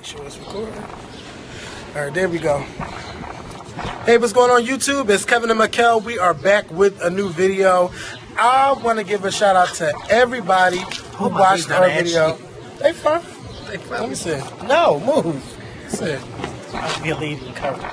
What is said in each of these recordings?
sure it's recording. All right, there we go. Hey, what's going on YouTube? It's Kevin and Mikkel. We are back with a new video. I want to give a shout out to everybody who watched our video. They fun. They fun. Let me see. No, move. See. I'll be a lead in cover.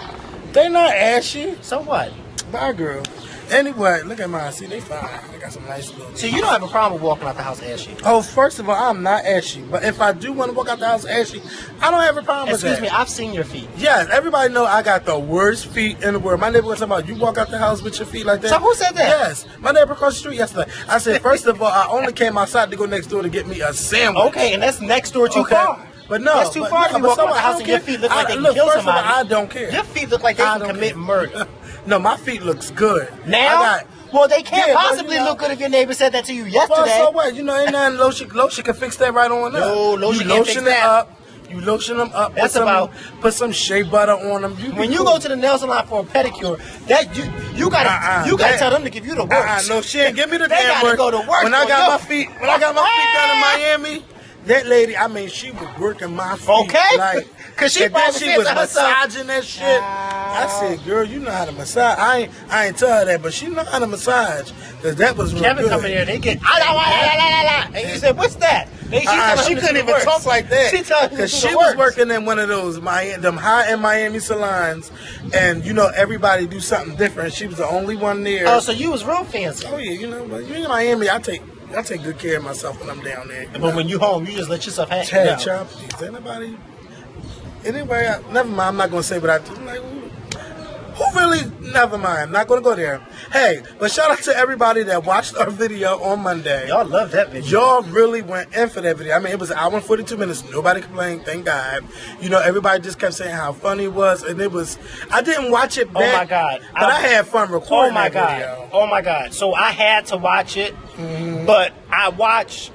They not ashy. So what? Bye, girl. Anyway, look at mine. See, they fine. They got some nice little... So you don't have a problem with walking out the house ashy? Oh, first of all, I'm not ashy. But if I do want to walk out the house ashy, I don't have a problem with that. Excuse me, I've seen your feet. Yes, everybody know I got the worst feet in the world. My neighbor was talking about, you walk out the house with your feet like that? So who said that? Yes. My neighbor across the street yesterday. I said, first of all, I only came outside to go next door to get me a sandwich. Okay, and that's next door too far. But no, that's too far. You walk out the house and your feet look like they can kill somebody. I don't care. Your feet look like they can commit murder. No, my feet looks good. Now? Well, they can't possibly look good if your neighbor said that to you yesterday. Well, so what? You know, ain't nothing lotion can fix that right on up. No, lotion can't fix that. Up. You lotion them up. That's put some shea butter on them. When you go to the nail salon for a pedicure, that you gotta tell them to give you the works. No shit. Give me the damn work. They gotta go to work. When I got my feet done in Miami. That lady, I mean, she was working my feet. Okay. Like, cause she was massaging that shit. I said, girl, you know how to massage. I ain't tell her that, but she know how to massage. Cause that was real Kevin good. come in here, they get and you said, what's that? She couldn't even talk like that. She told because she was working in one of those them high-end Miami salons, and you know everybody do something different. She was the only one there. Oh, so you was real fancy. Oh yeah, you know, but you in Miami, I take good care of myself when I'm down there. But when you home, you just let yourself hang. Hey, chop. Anybody? Anyway, never mind. I'm not gonna say what I do. Like, who really? Never mind. I'm not gonna go there. Hey, but shout out to everybody that watched our video on Monday. Y'all love that video. Y'all really went in for that video. I mean, it was an hour and 42 minutes. Nobody complained. Thank God. You know, everybody just kept saying how funny it was, and it was. I didn't watch it back. Oh my God! But I had fun recording that video. Oh my God! So I had to watch it, but I watched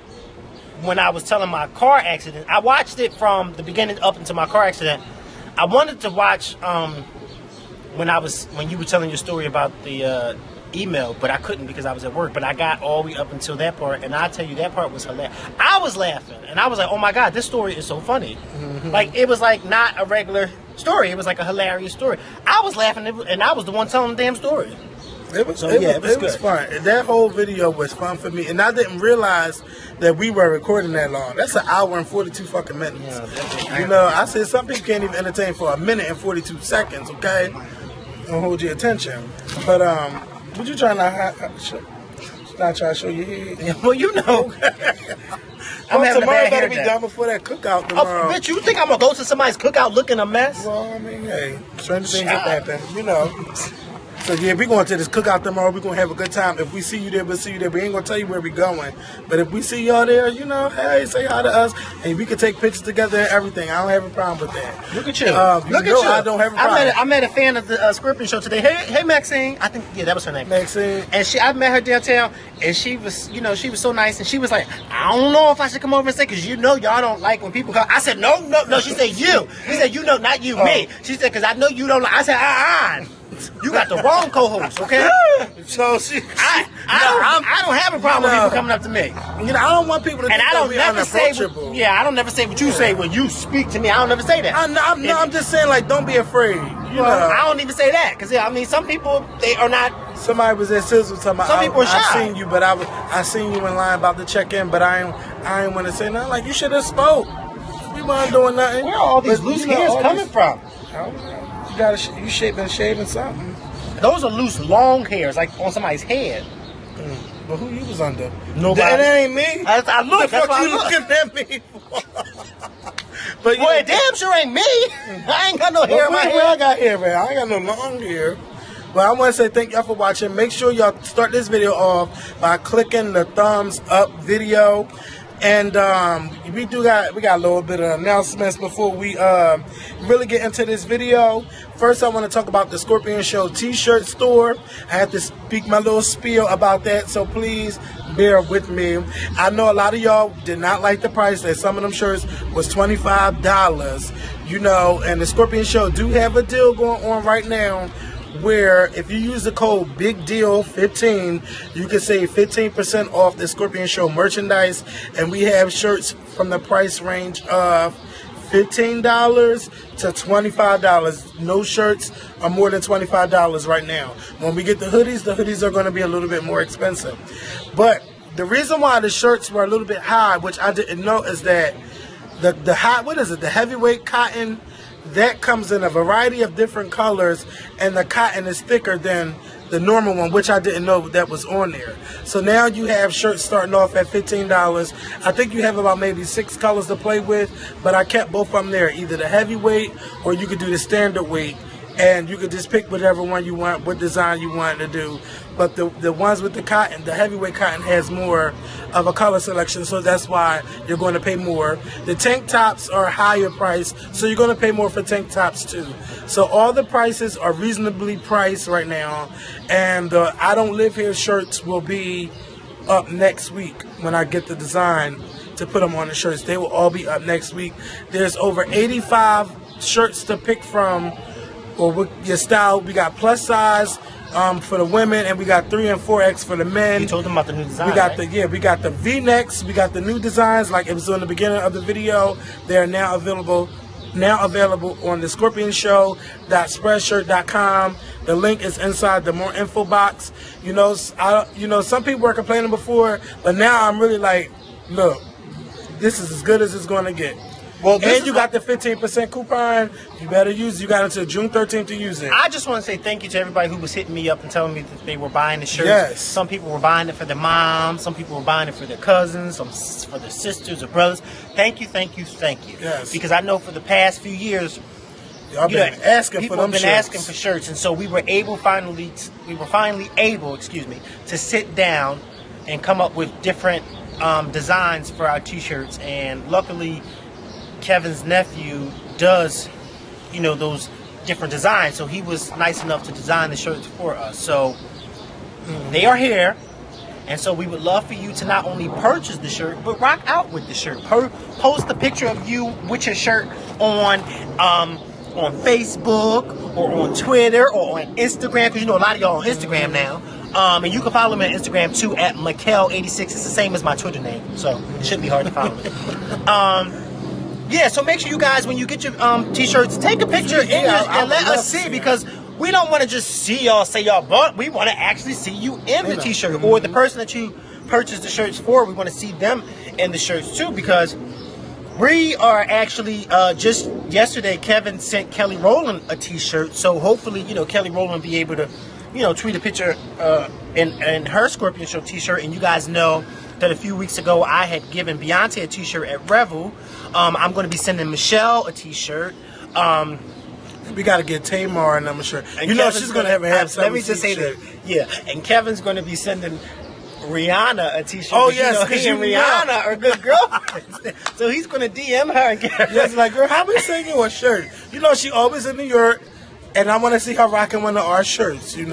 when I was telling my car accident. I watched it from the beginning up until my car accident. I wanted to watch when you were telling your story about the email, but I couldn't because I was at work. But I got all the way up until that part, and I tell you, that part was hilarious. I was laughing, and I was like, "Oh my God, this story is so funny!" Like it was like not a regular story; it was like a hilarious story. I was laughing, and I was the one telling the damn story. It was fun. That whole video was fun for me, and I didn't realize that we were recording that long. That's an hour and 42 fucking minutes. Yeah, you know, I said some people can't even entertain for a minute and 42 seconds. Okay, don't hold your attention. But what you trying to? Not trying to show your head. Yeah, well, you know. Tomorrow better be done before that cookout tomorrow. Oh, bitch, you think I'm gonna go to somebody's cookout looking a mess? Well, I mean, hey, stranger things have happened, you know. So yeah, we're going to this cookout tomorrow. We're going to have a good time. If we see you there, we'll see you there. We ain't going to tell you where we're going. But if we see y'all there, you know, hey, say hi to us. And we can take pictures together and everything. I don't have a problem with that. Look at you. Look at you. I don't have a problem. I met a fan of the Scorpion show today. Hey, Maxine. I think, yeah, that was her name. Maxine. And I met her downtown, and she was, you know, she was so nice. And she was like, I don't know if I should come over and say, because you know y'all don't like when people come. I said, no. She said, you. She said, you know, not you, me. She said, because I know you don't like. I said, you got the wrong co-host, okay? So I don't have a problem with people coming up to me. You know, I don't want people to think that we're unapproachable. I don't never say what you say when you speak to me. I don't never say that. I'm just saying, like, don't be afraid. You know, I don't even say that because I mean, some people they are not. Somebody was at Sizzle talking about. Some people are shy. I seen you, but I seen you in line about to check in, but I ain't want to say nothing. Like, you should have spoke. We weren't doing nothing. Where are all these loose hairs coming from? You shaving something. Those are loose, long hairs, like on somebody's head. But who you was under? Nobody. That ain't me. I look. That's what you looking at me for. But boy, damn sure ain't me. I ain't got no hair in my head. I got hair, man. I ain't got no long hair. But I want to say thank y'all for watching. Make sure y'all start this video off by clicking the thumbs up video. And we got a little bit of announcements before we really get into this video. First, I want to talk about the Scorpion Show t-shirt store. I have to speak my little spiel about that, so please bear with me. I know a lot of y'all did not like the price. That some of them shirts was $25. You know, and the Scorpion Show do have a deal going on right now, where if you use the code BIGDEAL15, you can save 15% off the Scorpion Show merchandise, and we have shirts from the price range of $15 to $25. No shirts are more than $25 right now. When we get the hoodies are going to be a little bit more expensive. But the reason why the shirts were a little bit high, which I didn't know, is that the high, what is it, the heavyweight cotton, that comes in a variety of different colors, and the cotton is thicker than the normal one, which I didn't know that was on there. So now you have shirts starting off at $15. I think you have about maybe 6 colors to play with, but I kept both of them there, either the heavyweight or you could do the standard weight, and you could just pick whatever one you want, what design you want to do. But the ones with the cotton, the heavyweight cotton, has more of a color selection, so that's why you're going to pay more. The tank tops are higher priced, so you're going to pay more for tank tops too. So all the prices are reasonably priced right now, and I Don't Live Here shirts will be up next week when I get the design to put them on the shirts. They will all be up next week. There's over 85 shirts to pick from, or with your style. We got plus size for the women, and we got 3 and 4X for the men. You told them about the new design. We got we got the V-necks. We got the new designs, like it was in the beginning of the video. They are now available on the scorpionshow.spreadshirt.com. The link is inside the more info box. You know, some people were complaining before, but now I'm really like, look, this is as good as it's going to get. Well, and you got the 15% coupon. You better use it. You got until June 13th to use it. I just want to say thank you to everybody who was hitting me up and telling me that they were buying the shirts. Yes. Some people were buying it for their moms. Some people were buying it for their cousins. Some for their sisters or brothers. Thank you, thank you, thank you. Yes. Because I know for the past few years, Y'all been asking people for them have been shirts. asking for shirts, and so we were finally able, to sit down and come up with different designs for our T-shirts. And luckily, Kevin's nephew does, those different designs, so he was nice enough to design the shirts for us. So they are here, and so we would love for you to not only purchase the shirt, but rock out with the shirt. Post a picture of you with your shirt on Facebook or on Twitter or on Instagram, because a lot of y'all on Instagram now. And you can follow me on Instagram too at Mikel86. It's the same as my Twitter name, so it shouldn't be hard to follow me. Yeah, so make sure you guys, when you get your T-shirts, take a picture and let us see, because we don't want to just see y'all say y'all bought. We want to actually see you in the T-shirt, or the person that you purchased the shirts for. We want to see them in the shirts too, because we are actually just yesterday, Kevin sent Kelly Rowland a T-shirt. So hopefully, Kelly Rowland will be able to, tweet a picture in her Scorpion Show T-shirt. And you guys know that a few weeks ago I had given Beyonce a T-shirt at Revel. I'm going to be sending Michelle a T-shirt. We got to get Tamar and them a shirt. And she's going to have some. Let me just say that. Yeah, and Kevin's going to be sending Rihanna a T-shirt. Oh yes, because he and Rihanna are good girlfriends. So he's going to DM her and get her. Yes, like, girl, how we send you a shirt? She always in New York, and I want to see her rocking one of our shirts. Hey,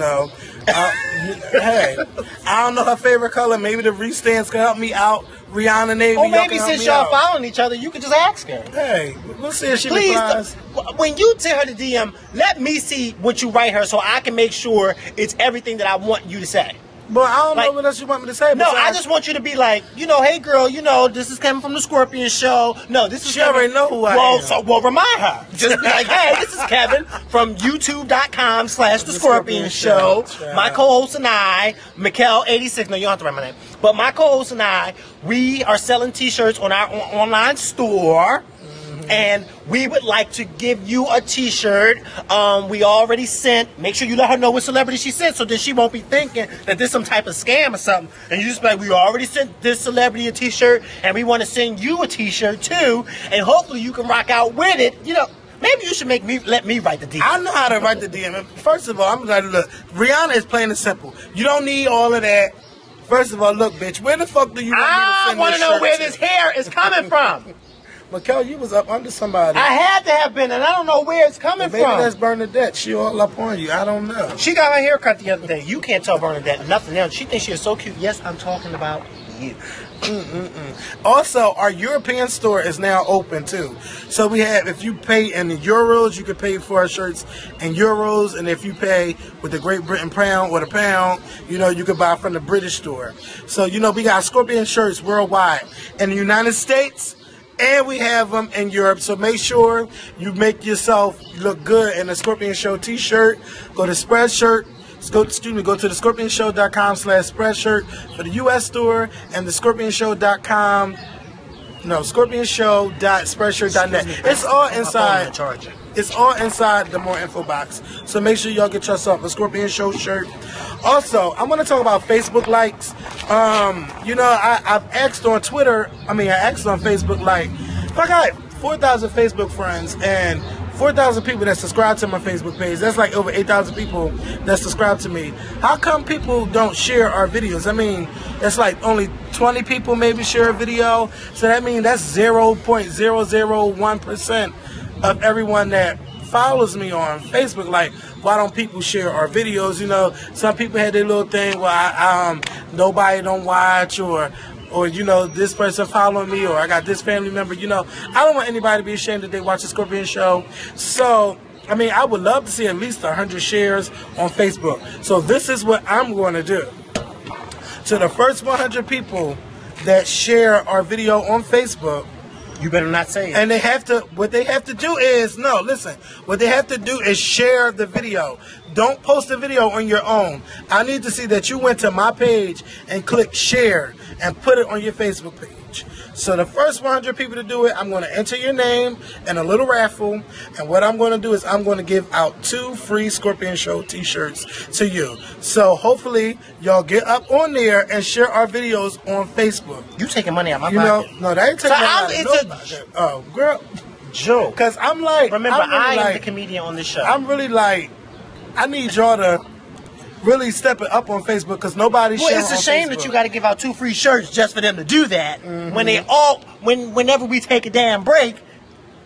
I don't know her favorite color. Maybe the Reese stands can help me out. Rihanna Navy. Or maybe since y'all following each other, you could just ask her. Hey, we'll see if she replies. When you tell her to DM, let me see what you write her so I can make sure it's everything that I want you to say. But I don't know what else you want me to say. No, I just want you to be like, hey girl, this is coming from the Scorpion Show. No, this is she already know who I am. So remind her. Just be like, hey, this is Kevin from youtube.com/the Scorpion Show. My co-host and I, Mikel86. No, you don't have to write my name. But my co-host and I, we are selling T-shirts on our online store. And we would like to give you a T-shirt. We already sent. Make sure you let her know what celebrity she sent, so that she won't be thinking that this is some type of scam or something. And you just be like, we already sent this celebrity a T-shirt, and we want to send you a T-shirt too. And hopefully you can rock out with it. Maybe you should let me write the DM. I know how to write the DM. First of all, I'm like, look, Rihanna is plain and simple. You don't need all of that. First of all, look, bitch, where the fuck do you want me to send this shirt? I want to know where this hair is coming from. Mikel, you was up under somebody. I had to have been, and I don't know where it's coming from. Maybe that's Bernadette. She all up on you. I don't know. She got her hair cut the other day. You can't tell Bernadette nothing else. She thinks she is so cute. Yes, I'm talking about you. Also, our European store is now open too. So we have, if you pay in euros, you can pay for our shirts in euros, and if you pay with the Great Britain pound or the pound, you can buy from the British store. So we got Scorpion shirts worldwide. In the United States, And we have them in Europe, so make sure you make yourself look good in a Scorpion Show t-shirt. Go to Spreadshirt. Go to the scorpionshow.com/Spreadshirt for the U.S. store and the scorpionshow.com. No, scorpionshow.spreadshirt.net. It's all inside. It's all inside the more info box. So make sure y'all get yourself a Scorpion Show shirt. Also, I'm going to talk about Facebook likes. I've asked on Twitter. I asked on Facebook, like, if I got 4,000 Facebook friends and 4,000 people that subscribe to my Facebook page. That's like over 8,000 people that subscribe to me. How come people don't share our videos? That's like only 20 people maybe share a video. So that means that's 0.001% of everyone that follows me on Facebook. Like, why don't people share our videos? Some people had their little thing where nobody don't watch or this person following me, or I got this family member. I don't want anybody to be ashamed that they watch the Scorpion Show. So, I would love to see at least 100 shares on Facebook. So this is what I'm going to do. To the first 100 people that share our video on Facebook, you better not say it. And what they have to do is share the video. Don't post the video on your own. I need to see that you went to my page and clicked share and put it on your Facebook page. So the first 100 people to do it, I'm going to enter your name in a little raffle. And what I'm going to do is I'm going to give out 2 free Scorpion Show t-shirts to you. So hopefully y'all get up on there and share our videos on Facebook. You taking money out my pocket? No, that ain't taking money out of nobody's pocket. Oh, girl. Joe. Because I'm like... Remember, I am the comedian on this show. I'm really like... I need y'all to really step it up on Facebook because nobody's sharing on Facebook. Well, it's a shame that you got to give out 2 free shirts just for them to do that. Mm-hmm. Whenever we take a damn break,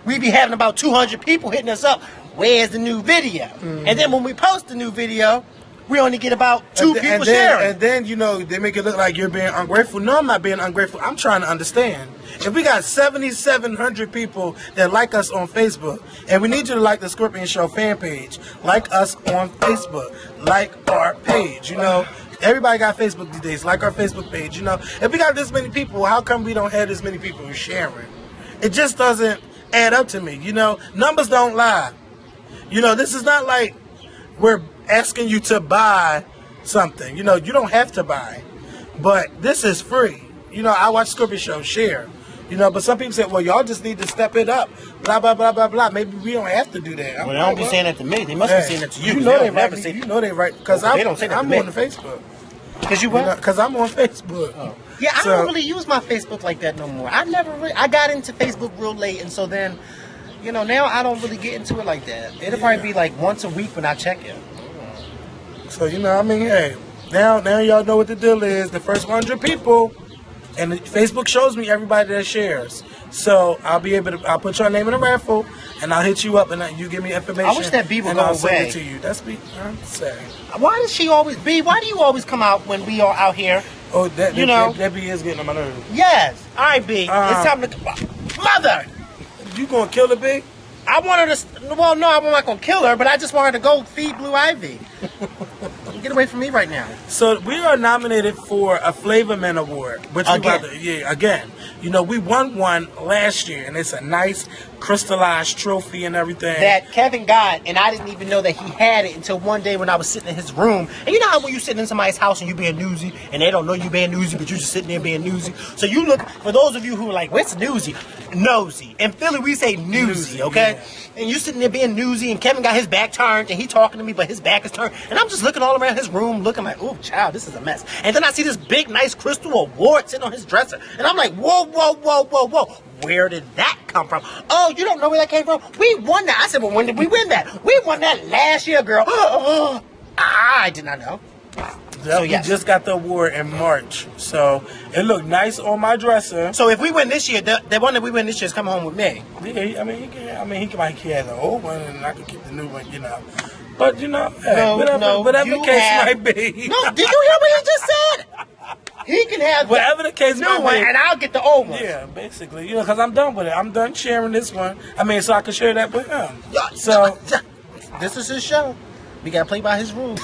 we be having about 200 people hitting us up. Where's the new video? Mm-hmm. And then when we post the new video, we only get about 2 people sharing. And then, they make it look like you're being ungrateful. No, I'm not being ungrateful. I'm trying to understand. If we got 7,700 people that like us on Facebook, and we need you to like the Scorpion Show fan page, like us on Facebook, like our page, Everybody got Facebook these days, like our Facebook page, If we got this many people, how come we don't have this many people sharing? It just doesn't add up to me, Numbers don't lie. This is not like we're asking you to buy something. You don't have to buy. But this is free. I watch Scorpion Show, share. But some people say, well, y'all just need to step it up. Blah, blah, blah, blah, blah. Maybe we don't have to do that. Well, they don't be saying that to me. They must be saying that to you. They right. They right. Because they don't say that I'm to me. on the Facebook. Because you what? Because I'm on Facebook. Oh. Yeah, I don't really use my Facebook like that no more. I got into Facebook real late, and so then, now I don't really get into it like that. It'll probably be like once a week when I check it. So, hey, now y'all know what the deal is. The first 100 people, and Facebook shows me everybody that shares. So I'll put your name in a raffle, and I'll hit you up, and you give me information. I wish that B would go I'll away. send it to you. That's B. I'm sorry. Why does she always B? Why do you always come out when we are out here? Oh, that B is getting on my nerves. Yes. All right, B. It's time to Mother. You gonna kill the B? I want her to. Well, no, I'm not gonna kill her, but I just want her to go feed Blue Ivy. Get away from me right now. So we are nominated for a Flavor Man Award, which again. We won one last year, and it's a nice crystallized trophy and everything. That Kevin got, and I didn't even know that he had it until one day when I was sitting in his room. And you know how when you sitting in somebody's house and you being newsy, and they don't know you being newsy, but you just sitting there being newsy. So you look, for those of you who are like, what's newsy? Nosy. In Philly, we say newsy, okay? Yeah. And you sitting there being newsy, and Kevin got his back turned, and he talking to me, but his back is turned. And I'm just looking all around his room, looking like, oh, child, this is a mess. And then I see this big, nice crystal award sitting on his dresser. And I'm like, whoa, whoa, whoa, whoa, whoa. Where did that come from? Oh, you don't know where that came from? We won that. I said, well, when did we win that? We won that last year, girl. I did not know. So yes. We just got the award in March. So it looked nice on my dresser. So if we win this year, the one that we win this year is coming home with me. Yeah, he has the old one, and I can keep the new one, But hey, whatever the case might be. No, did you hear what he just said? He can have whatever the case might be, and I'll get the old one. Yeah, basically, because I'm done with it. I'm done sharing this one. So I can share that with him. So this is his show. We gotta play by his rules.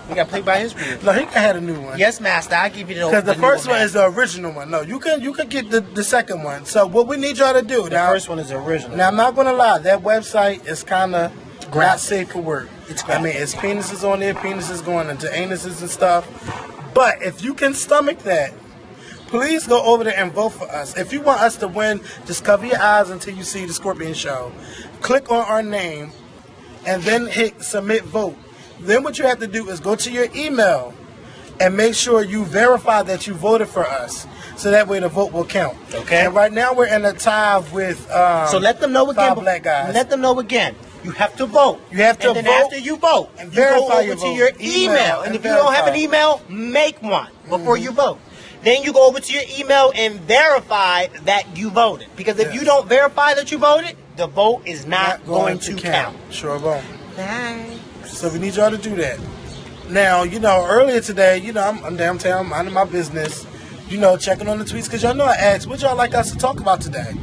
We got to play by his rules. No, he had a new one. Yes, master. I give you the Because the new first one master. is the original one. No, you can get the second one. So what we need y'all to do The now. first one is the original. Now I'm not gonna lie, that website is kind of not safe for work. It's I mean, it's penises on there, penises going into anuses and stuff. But if you can stomach that, please go over there and vote for us. If you want us to win, just cover your eyes until you see the Scorpion Show. Click on our name, and then hit submit vote. Then what you have to do is go to your email and make sure you verify that you voted for us. So that way the vote will count. Okay. And right now we're in a tie with So let them know again. 5 black guys. Let them know again. You have to vote. You have to and then vote after you vote, and you go verify over your to vote. your Email email. and And if you don't have an verify. email, make one before you vote. Then you go over to your email and verify that you voted. Because if Yes. you don't verify that you voted, the vote is not going to count. Sure won't. Thanks. So we need y'all to do that. Now, earlier today, I'm downtown minding my business, checking on the tweets, because y'all know I asked, what y'all like us to talk about today?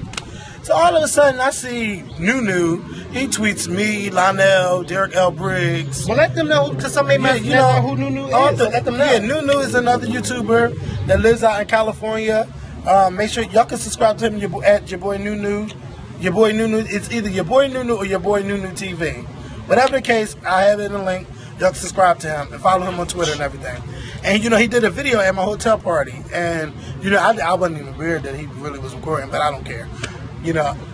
So all of a sudden, I see Nunu. He tweets me, Lionel, Derek L. Briggs. Well, let them know, because some may not know who Nunu is. So let them know. Yeah, Nunu is another YouTuber that lives out in California. Make sure y'all can subscribe to him at your boy Nunu. Your boy Nunu. It's either your boy Nunu or your boy Nunu TV. Whatever the case, I have it in the link. Y'all can subscribe to him and follow him on Twitter and everything. And he did a video at my hotel party, and I wasn't even weird that he really was recording, but I don't care.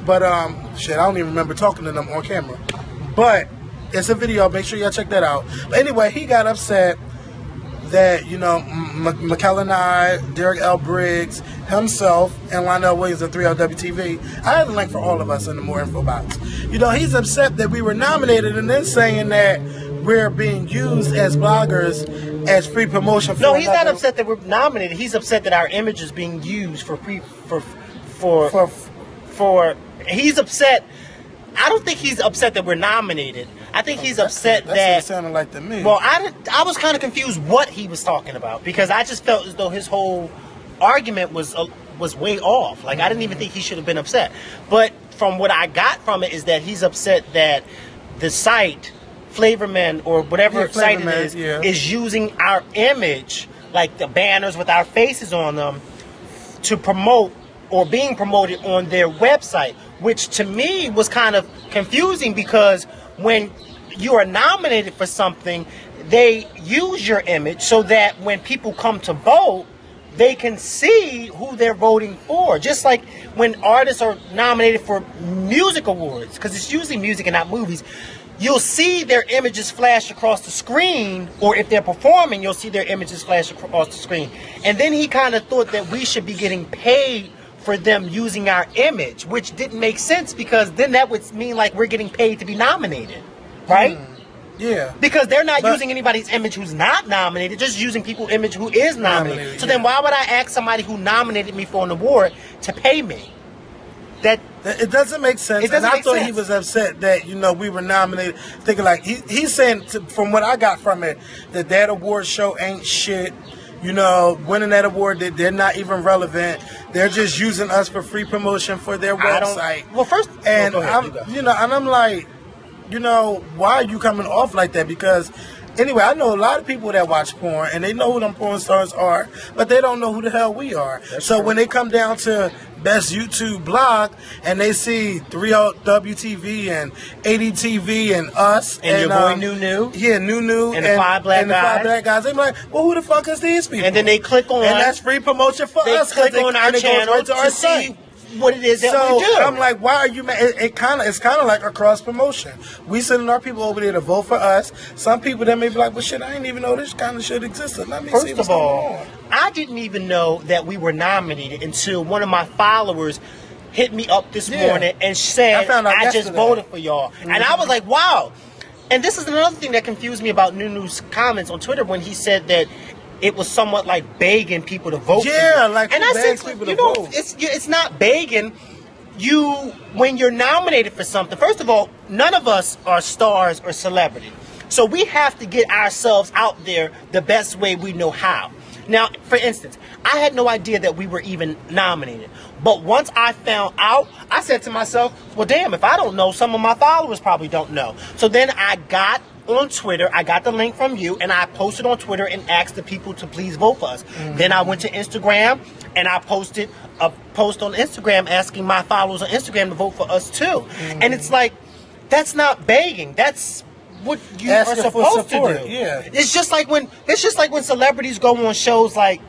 But shit, I don't even remember talking to them on camera. But it's a video. Make sure y'all check that out. But anyway, he got upset that McKellen and I, Derek L. Briggs, himself, and Lionel Williams of 3LWTV. I have the link for all of us in the more info box. He's upset that we were nominated, and then saying that we're being used as bloggers as free promotion. No, he's not upset that we're nominated. He's upset that our image is being used for he's upset. I don't think he's upset that we're nominated. I think he's upset that's that. what it sounded like to me. Well, I was kind of confused what he was talking about, because I just felt as though his whole argument was way off. Like, I didn't even think he should have been upset. But from what I got from it is that he's upset that the site, Flavorman or whatever site it is using our image, like the banners with our faces on them, to promote or being promoted on their website, which to me was kind of confusing, because when you are nominated for something, they use your image so that when people come to vote, they can see who they're voting for. Just like when artists are nominated for music awards, because it's usually music and not movies, you'll see their images flash across the screen, or if they're performing, you'll see their images flash across the screen. And then he kind of thought that we should be getting paid for them using our image, which didn't make sense, because then that would mean like we're getting paid to be nominated, right? Yeah. Because they're not using anybody's image who's not nominated, just using people's image who is nominated. So then why would I ask somebody who nominated me for an award to pay me? It doesn't make sense. And I thought he was upset that, we were nominated. Thinking like, he's saying, from what I got from it, that award show ain't shit. Winning that award, they're not even relevant. They're just using us for free promotion for their website. Well, first, and go ahead, and I'm like, why are you coming off like that? Because anyway, I know a lot of people that watch porn, and they know who them porn stars are, but they don't know who the hell we are. So when they come down to best YouTube blog, and they see 3LWTV and ADTV and us and your boy Nunu, Nunu and the 5 black guys, they be like, well, who the fuck is these people? And then they click on, and that's free promotion for us. They click on our channel to see what it is that we do. I'm like, why are you mad? It's kind of like a cross promotion. We sending our people over there to vote for us. Some people that may be like, well, shit, I didn't even know this kind of shit existed. Let me see what's going on. I didn't even know that we were nominated until one of my followers hit me up this morning and said, I just voted for y'all. Mm-hmm. And I was like, wow. And this is another thing that confused me about Nunu's comments on Twitter, when he said that it was somewhat like begging people to vote. Yeah, like, and I said, vote. It's not begging. When you're nominated for something, first of all, none of us are stars or celebrities. So we have to get ourselves out there the best way we know how. Now, for instance, I had no idea that we were even nominated. But once I found out, I said to myself, well, damn, if I don't know, some of my followers probably don't know. So then I got on Twitter. I got the link from you, and I posted on Twitter and asked the people to please vote for us. Then I went to Instagram, and I posted a post on Instagram asking my followers on Instagram to vote for us too. And it's like, that's not begging. That's what you Asking are supposed to do. Yeah. It's just like when celebrities go on shows like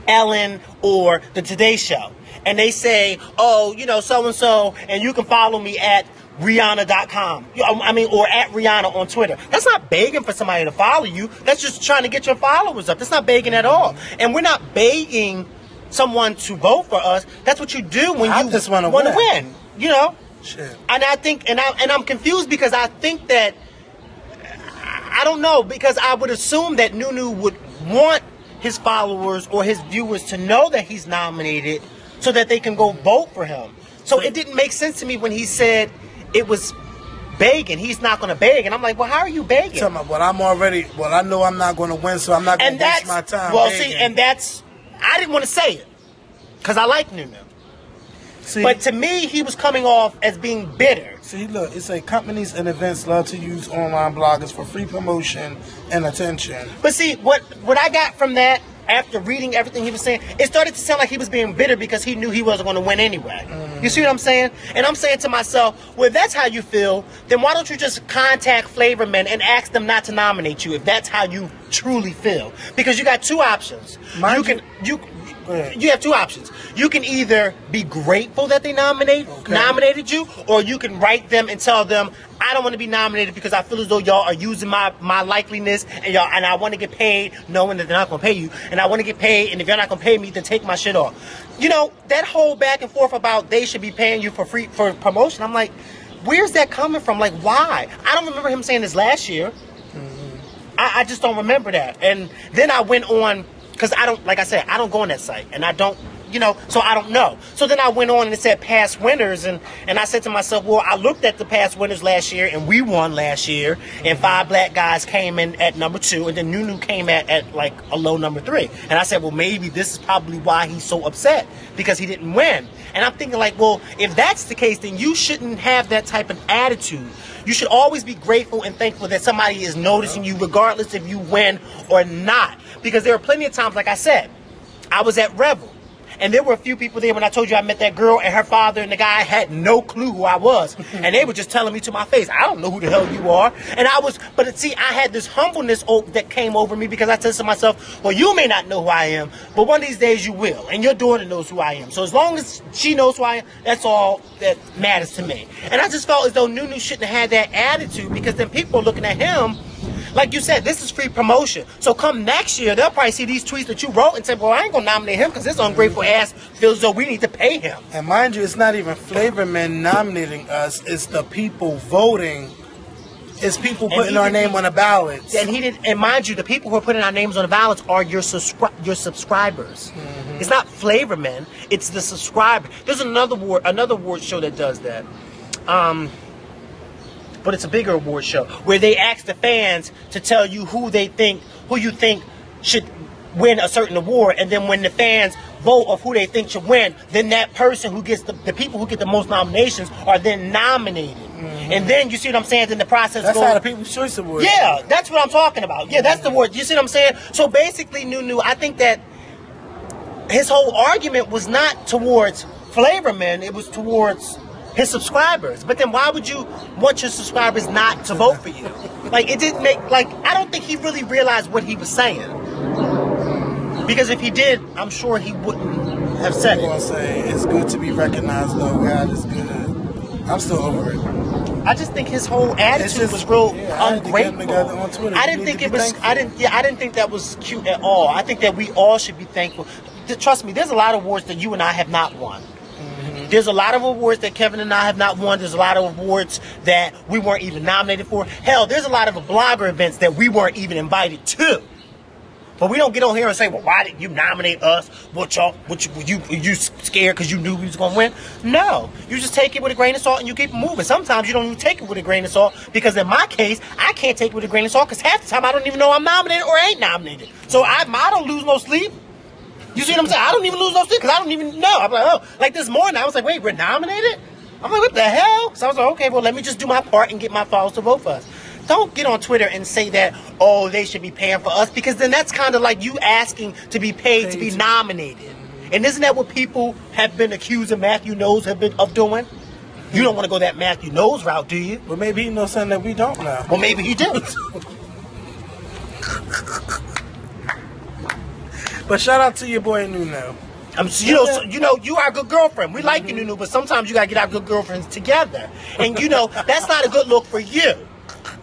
Ellen or the Today Show, and they say, oh, you know, so and so, and you can follow me at Rihanna.com. Or at Rihanna on Twitter. That's not begging for somebody to follow you. That's just trying to get your followers up. That's not begging at all. And we're not begging someone to vote for us. That's what you do when you just want to win. You know? Shit. And I think, and I'm confused because I think that, I don't know, because I would assume that Nunu would want his followers or his viewers to know that he's nominated so that they can go vote for him. So it didn't make sense to me when he said it was begging. He's not going to beg. And I'm like, well, how are you begging? Tell me, I know I'm not going to win, so I'm not going to waste my time. Well, begging. see, and that's, I didn't want to say it because I like Nunu. See, but to me, he was coming off as being bitter. See, look, it's like companies and events love to use online bloggers for free promotion and attention. But see, what I got from that, after reading everything he was saying, it started to sound like he was being bitter because he knew he wasn't going to win anyway. You see what I'm saying? And I'm saying to myself, well, if that's how you feel, then why don't you just contact Flavorman and ask them not to nominate you if that's how you truly feel? Because you got two options. You have two options. You can either be grateful that they nominated you, or you can write them and tell them, I don't want to be nominated because I feel as though y'all are using my likeliness and I want to get paid knowing that they're not going to pay you, and I want to get paid, and if you're not going to pay me, then take my shit off. You know, that whole back and forth about they should be paying you for promotion, I'm like, where's that coming from? Like, why? I don't remember him saying this last year. I just don't remember that. And then I went on, because I don't go on that site, and I don't, so I don't know. So then I went on and it said past winners, and I said to myself, well, I looked at the past winners last year, and we won last year, and 5 black guys came in at number 2, and then Nunu came at like a low number 3. And I said, well, maybe this is probably why he's so upset, because he didn't win. And I'm thinking like, well, if that's the case, then you shouldn't have that type of attitude. You should always be grateful and thankful that somebody is noticing you regardless if you win or not. Because there are plenty of times, like I said, I was at Revel, and there were a few people there when I told you I met that girl, and her father and the guy had no clue who I was. And they were just telling me to my face, I don't know who the hell you are. And but see, I had this humbleness that came over me because I said to myself, well, you may not know who I am, but one of these days you will. And your daughter knows who I am. So as long as she knows who I am, that's all that matters to me. And I just felt as though Nunu shouldn't have had that attitude, because then people are looking at him. Like you said, this is free promotion. So come next year, they'll probably see these tweets that you wrote and say, well, I ain't going to nominate him because this ungrateful ass feels as though we need to pay him. And mind you, it's not even Flavorman nominating us. It's the people voting. It's people putting our name on the ballots. And mind you, the people who are putting our names on the ballots are your subscribers. Mm-hmm. It's not Flavorman. It's the subscriber. There's another award show that does that. But it's a bigger award show where they ask the fans to tell you who you think should win a certain award, and then when the fans vote of who they think should win, then that person who gets the people who get the most nominations are then nominated. Mm-hmm. And then you see what I'm saying? Then the process That's goes. how the People's Choice Award. Yeah, that's what I'm talking about. Yeah, that's the word. You see what I'm saying? So basically, Nunu, I think that his whole argument was not towards Flavorman, it was towards his subscribers. But then why would you want your subscribers not to vote for you? Like, it didn't make, I don't think he really realized what he was saying. Because if he did, I'm sure he wouldn't have said it. I'm going to say, it's good to be recognized, though. God is good. I'm still over it. I just think his whole attitude was real ungrateful. On Twitter. I didn't think it was, I didn't think that was cute at all. I think that we all should be thankful. Trust me, there's a lot of awards that you and I have not won. There's a lot of awards that Kevin and I have not won. There's a lot of awards that we weren't even nominated for. Hell, there's a lot of blogger events that we weren't even invited to. But we don't get on here and say, well, why didn't you nominate us? You scared because you knew we was going to win? No. You just take it with a grain of salt and you keep it moving. Sometimes you don't even take it with a grain of salt, because in my case, I can't take it with a grain of salt because half the time I don't even know I'm nominated or ain't nominated. So I don't lose no sleep. You see what I'm saying? I don't even lose no sleep because I don't even know. I'm like, oh, like this morning, I was like, wait, we're nominated? I'm like, what the hell? So I was like, okay, well, let me just do my part and get my followers to vote for us. don't get on Twitter and say that, oh, they should be paying for us, because then that's kind of like you asking to be paid to be nominated. And isn't that what people have been accusing Matthew Knowles of doing? You don't want to go that Matthew Knowles route, do you? Well, maybe he knows something that we don't know. Well, maybe he did. But shout out to your boy Nuno. You are a good girlfriend. We like you, Nunu, but sometimes you gotta get our good girlfriends together. And that's not a good look for you.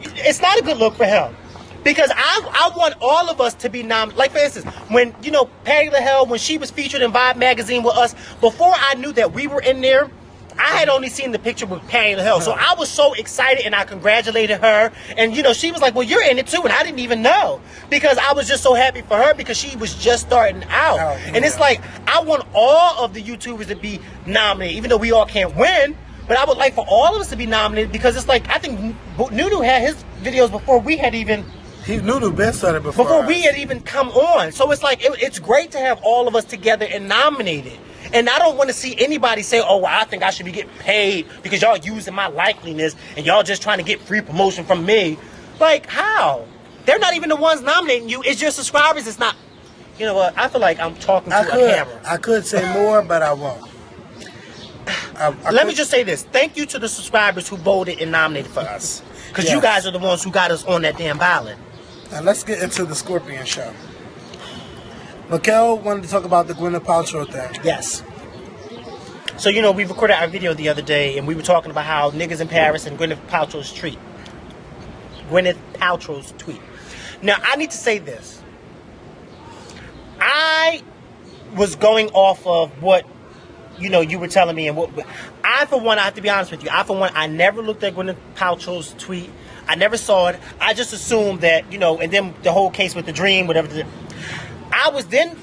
It's not a good look for him. Because I want all of us to be nominated. Like, for instance, when, Patty LaHelle, when she was featured in Vibe magazine with us, before I knew that we were in there, I had only seen the picture with Patty LaHelle. So I was so excited and I congratulated her. And, she was like, well, you're in it too. And I didn't even know. Because I was just so happy for her because she was just starting out. Oh, yeah. And it's like, I want all of the YouTubers to be nominated, even though we all can't win. But I would like for all of us to be nominated because it's like, I think Nunu had his videos before we had even... Nunu been started before we had even come on. So it's like, it's great to have all of us together and nominated. And I don't want to see anybody say, oh, well, I think I should be getting paid because y'all using my likeliness and y'all just trying to get free promotion from me. Like, how? They're not even the ones nominating you. It's your subscribers. It's not... You know what? I feel like I'm talking to a camera. I could say more, but I won't. Let me just say this. Thank you to the subscribers who voted and nominated for us. Because you guys are the ones who got us on that damn ballot. Now let's get into the Scorpion show. Mikkel wanted to talk about the Gwyneth Paltrow thing. Yes. So, we recorded our video the other day, and we were talking about how niggas in Paris and Gwyneth Paltrow's tweet. Now, I need to say this. I was going off of what, you were telling me, and what for one, I have to be honest with you. I never looked at Gwyneth Paltrow's tweet. I never saw it. I just assumed that, and then the whole case with the dream, whatever. I was then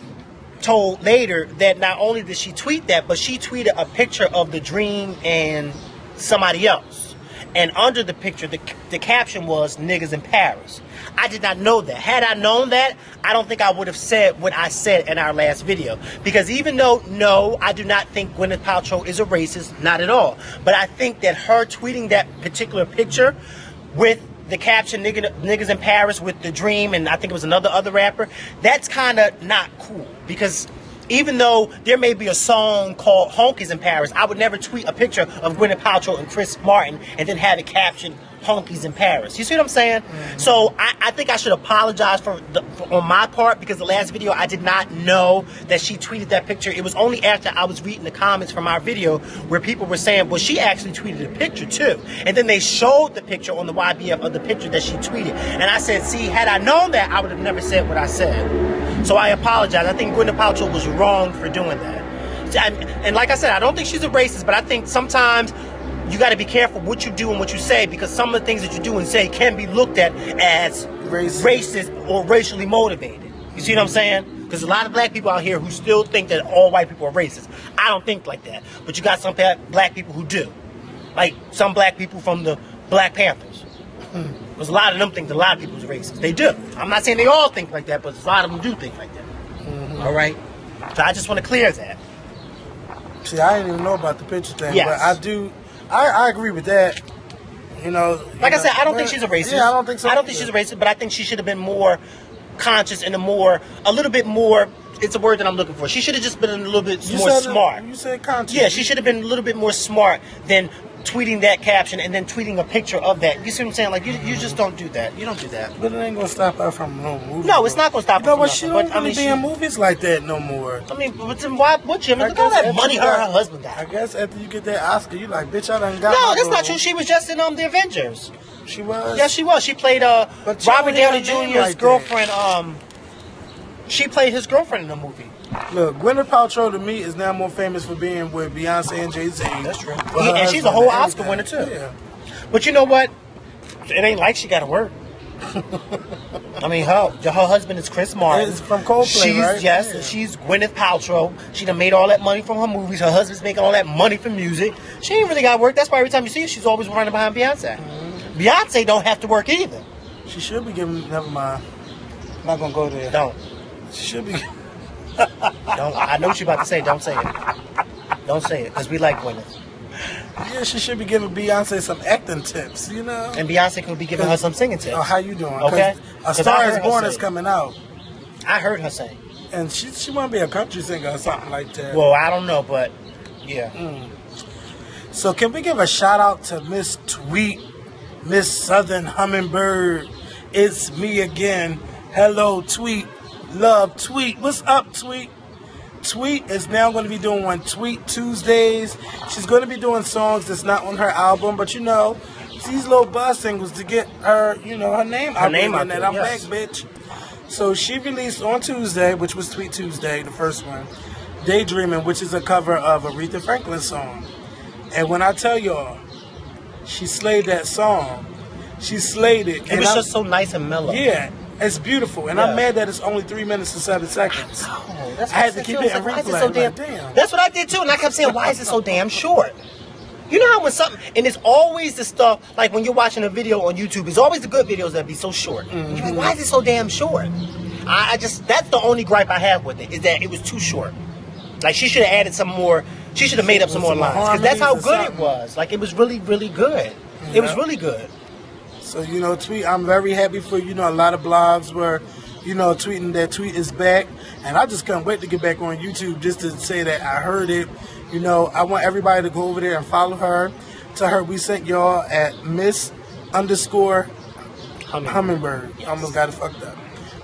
told later that not only did she tweet that, but she tweeted a picture of the dream and somebody else. And under the picture, the caption was niggas in Paris. I did not know that. Had I known that, I don't think I would have said what I said in our last video. Because even though, no, I do not think Gwyneth Paltrow is a racist, not at all. But I think that her tweeting that particular picture with the caption niggas in Paris with the dream, and I think it was other rapper, that's kind of not cool. Because even though there may be a song called Honkies in Paris, I would never tweet a picture of Gwyneth Paltrow and Chris Martin and then have it captioned Honkies in Paris. You see what I'm saying? Mm-hmm. So I think I should apologize for on my part, because the last video I did not know that she tweeted that picture. It was only after I was reading the comments from our video where people were saying, well, she actually tweeted a picture too. And then they showed the picture on the YBF of the picture that she tweeted. And I said, see, had I known that, I would have never said what I said. So I apologize. I think Gwyneth Paltrow was wrong for doing that. And like I said, I don't think she's a racist, but I think sometimes you got to be careful what you do and what you say, because some of the things that you do and say can be looked at as racist or racially motivated. You see what I'm saying? Because a lot of black people out here who still think that all white people are racist. I don't think like that. But you got some black people who do. Like some black people from the Black Panthers. Because a lot of them think that a lot of people is racist. They do. I'm not saying they all think like that, but a lot of them do think like that. Mm-hmm. All right? So I just want to clear that. See, I didn't even know about the picture thing, yes. But I do. I agree with that. Like I said, I don't think she's a racist. Yeah, I don't think so. I don't think she's a racist, but I think she should have been more conscious and a little bit more. It's a word that I'm looking for. She should have just been a little bit more smart. You said conscious. Yeah, she should have been a little bit more smart than tweeting that caption and then tweeting a picture of that. You see what I'm saying? Like, you just don't do that. You don't do that. But it ain't going to stop her from no movies. No, it's not going to stop her from nothing. She don't really be in movies like that no more. I mean, but then why would you? I mean, look at all that money her husband got. I guess after you get that Oscar, you like, bitch, I done got No, that's not true. She was just in The Avengers. She was? Yes, she was. She played Robert Downey Jr.'s girlfriend. She played his girlfriend in the movie. Look, Gwyneth Paltrow to me is now more famous for being with Beyonce and Jay-Z. That's true. And she's a whole Oscar winner too. Yeah. But you know what? It ain't like she got to work. I mean, her husband is Chris Martin. It's from Coldplay, right? Yes, yeah. She's Gwyneth Paltrow. She done made all that money from her movies. Her husband's making all that money from music. She ain't really got work. That's why every time you see her, she's always running behind Beyonce. Mm-hmm. Beyonce don't have to work either. She should be giving. Never mind. I'm not gonna go there. Don't. She should be. Don't. I know what you're about to say. Don't say it. Don't say it, because we like Gwyneth. Yeah, she should be giving Beyonce some acting tips, you know. And Beyonce could be giving her some singing tips. Oh, how you doing? Okay. A Star Is Born is coming out. I heard her sing. And she want to be a country singer or something like that. Well, I don't know, but yeah. So can we give a shout out to Miss Tweet, Miss Southern Hummingbird? It's me again. Hello, Tweet. Love Tweet. What's up, Tweet? Tweet is now going to be doing one Tweet Tuesdays. She's going to be doing songs that's not on her album, but you know, these little buzz singles to get her, you know, her name out there. I'm back, bitch. So she released on Tuesday, which was Tweet Tuesday, the first one, Daydreaming, which is a cover of Aretha Franklin's song. And when I tell y'all, she slayed that song. She slayed it. It was just so nice and mellow. Yeah, it's beautiful. And I'm mad that it's only 3 minutes and 7 seconds. Oh, that's I had to keep it in replay. So damn. That's what I did too. And I kept saying, why is it so damn short? You know how when something, and it's always the stuff, like when you're watching a video on YouTube, it's always the good videos that be so short. You're like, why is it so damn short? I just, that's the only gripe I have with it, is that it was too short. Like, she should have added some more, she should have made up some more lines. Because that's how good it was. Like, it was really, really good. It was really good. So, you know, Tweet, I'm very happy for, you know, a lot of blogs were, you know, tweeting that Tweet is back. And I just can't wait to get back on YouTube just to say that I heard it. You know, I want everybody to go over there and follow her. Tell her we sent y'all at Miss_Hummingbird. Yes. Almost got it fucked up.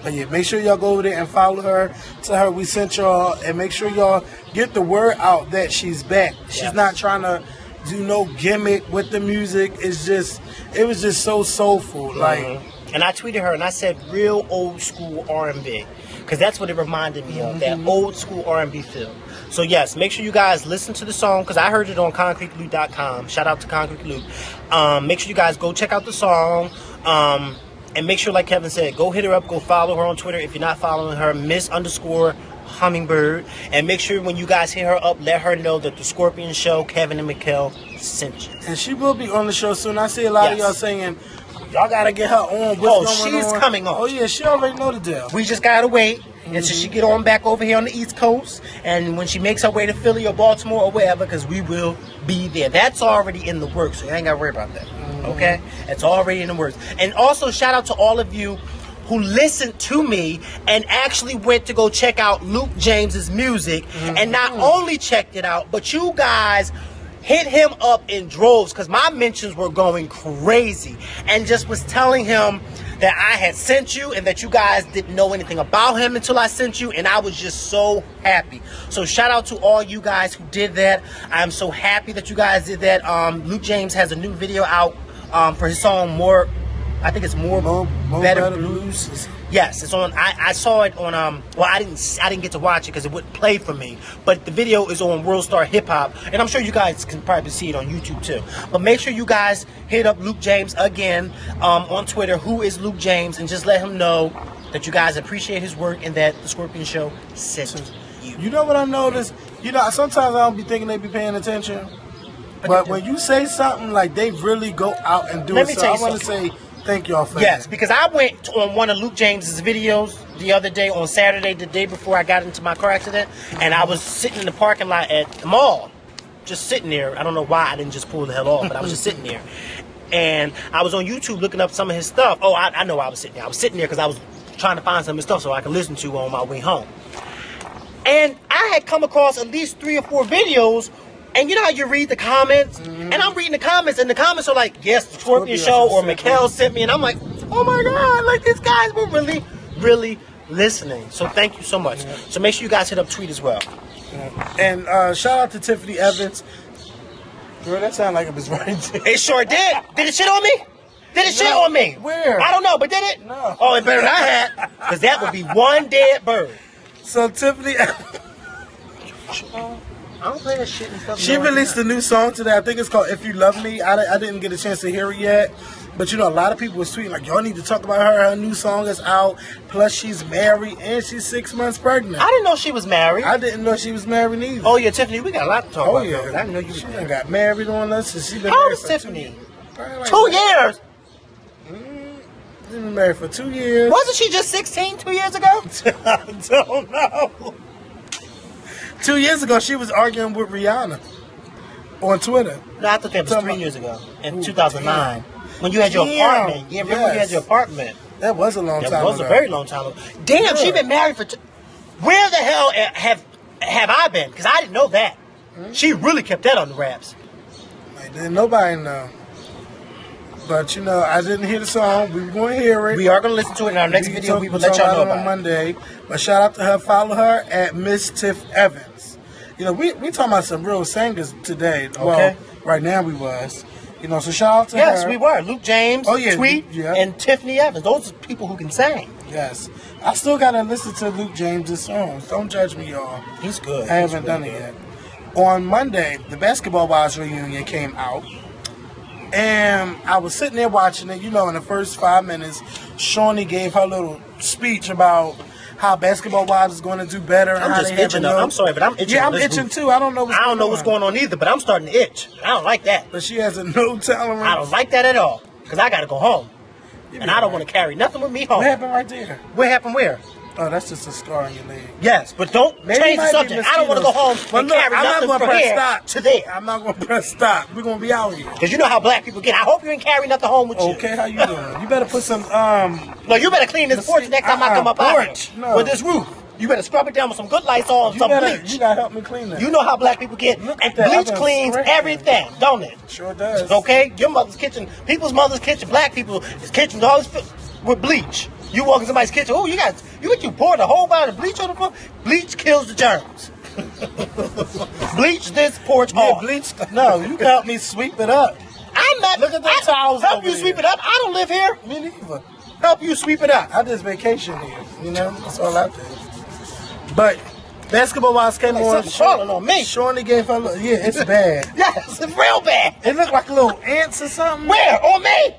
But yeah, make sure y'all go over there and follow her. Tell her we sent y'all, and make sure y'all get the word out that she's back. She's not trying to do no gimmick with the music. It's just, it was just so soulful. Like, and I tweeted her and I said real old school R&B, because that's what it reminded me of, that old school R&B feel. So yes, make sure you guys listen to the song, because I heard it on ConcreteLoot.com. Shout out to Concrete Loot. Make sure you guys go check out the song. And make sure, like Kevin said, go hit her up, go follow her on Twitter if you're not following her, Miss_Hummingbird. And make sure when you guys hit her up, let her know that the Scorpion Show, Kevin and Mikkel, sent you. and she will be on the show soon. I see a lot of y'all saying, y'all gotta get her on. She's coming on. Oh yeah, she already know the deal. We just gotta wait until she get on back over here on the East Coast, and when she makes her way to Philly or Baltimore or wherever, because we will be there. That's already in the works, so you ain't gotta worry about that. Okay? It's already in the works. And also, shout out to all of you who listened to me and actually went to go check out Luke James's music, and not only checked it out, but you guys hit him up in droves, because my mentions were going crazy, and just was telling him that I had sent you and that you guys didn't know anything about him until I sent you, and I was just so happy. So shout out to all you guys who did that. I'm so happy that you guys did that. Luke James has a new video out for his song More, I think it's More Better Blues. Yes, it's on. I saw it on. Well, I didn't get to watch it because it wouldn't play for me. But the video is on World Star Hip Hop, and I'm sure you guys can probably see it on YouTube too. But make sure you guys hit up Luke James again on Twitter. Who is Luke James? And just let him know that you guys appreciate his work and that the Scorpion Show sent you. You know what I noticed? You know, sometimes I don't be thinking they be paying attention. But when you say something, like, they really go out and do it. So I want to say thank y'all for that. Yes, because I went on one of Luke James's videos the other day on Saturday, the day before I got into my car accident, and I was sitting in the parking lot at the mall, just sitting there. I don't know why I didn't just pull the hell off, but I was just sitting there. And I was on YouTube looking up some of his stuff. Oh, I know why I was sitting there. I was sitting there because I was trying to find some of his stuff so I could listen to on my way home. And I had come across at least 3 or 4 videos. And you know how you read the comments? And I'm reading the comments, and the comments are like, yes, the Scorpion Show, or Mikkel sent me. And I'm like, oh my God, like, these guys were really, really listening. So thank you so much. So make sure you guys hit up Tweet as well. And shout out to Tiffany Evans. Girl, that sounded like it was right there. It sure did. Did it shit on me? Did it shit on me? Where? I don't know, but did it? No. Oh, it better not have, because that would be one dead bird. So Tiffany Evans, I don't play that shit and stuff. she released a new song today. I think it's called If You Love Me. I didn't get a chance to hear it yet. But, you know, a lot of people were tweeting, like, y'all need to talk about her. Her new song is out. Plus, she's married, and she's 6 months pregnant. I didn't know she was married. I didn't know she was married either. Oh, yeah, Tiffany, we got a lot to talk about. Yeah. I didn't know you was She married. got married on us. And she been How old married is for Tiffany? 2 2 years? She's been married for 2 years. Wasn't she just 16 2 years ago? I don't know. 2 years ago, she was arguing with Rihanna. On Twitter. No, I thought that was 3 years ago, in 2009. When you had your apartment. Yeah, remember when you had your apartment? That was a long time ago. That was a very long time ago. Damn, she been married for... Where the hell have I been? Because I didn't know that. She really kept that on the wraps. Didn't nobody know. But, I didn't hear the song. We were going to hear it. We are going to listen to it in our next video. We will let y'all know about it. On Monday. But shout out to her. Follow her at Miss Tiff Evans. We talking about some real singers today. Okay. Well, right now we was. So shout out to her. Yes, we were. Luke James, Tweet, yeah. and Tiffany Evans. Those are people who can sing. Yes. I still got to listen to Luke James' songs. Don't judge me, y'all. He's good. I haven't done it yet. On Monday, the Basketball Wives reunion came out. And I was sitting there watching it. In the first 5 minutes, Shawnee gave her little speech about how Basketball Wives is going to do better. I'm just itching up. I'm sorry, but I'm itching. Yeah, I'm itching too. I don't know what's going on either, but I'm starting to itch. I don't like that. But she has a no tolerance. I don't like that at all. Because I got to go home. And I don't want to carry nothing with me home. What happened right there? What happened where? Oh, that's just a scar on your leg. Yes, but don't change the subject. I don't want to go home and carry nothing from here to there. I'm not going to press stop. We're going to be out here. Because you know how black people get. I hope you ain't carry nothing home with you. Okay, how you doing? You better put some, No, you better clean this porch next time I come up out here with this roof. You better scrub it down with some good Lysol and some bleach. You got to help me clean that. You know how black people get. And bleach cleans everything, don't it? Sure does. Okay? Your mother's kitchen, people's mother's kitchen, black people's kitchens always filled with bleach. You walk in somebody's kitchen, you poured a whole bottle of bleach on the floor? Bleach kills the germs. Bleach this porch off. Bleach. No, you can help me sweep it up. I'm not. Look at the towels help over you sweep it up. I don't live here. Me neither. Help you sweep it up. I just vacation here. That's all I do. But Basketball Wives came on. Falling on me. Shawnee gave her. It's bad. Yes, it's real bad. It looked like little ants or something. Where? On me?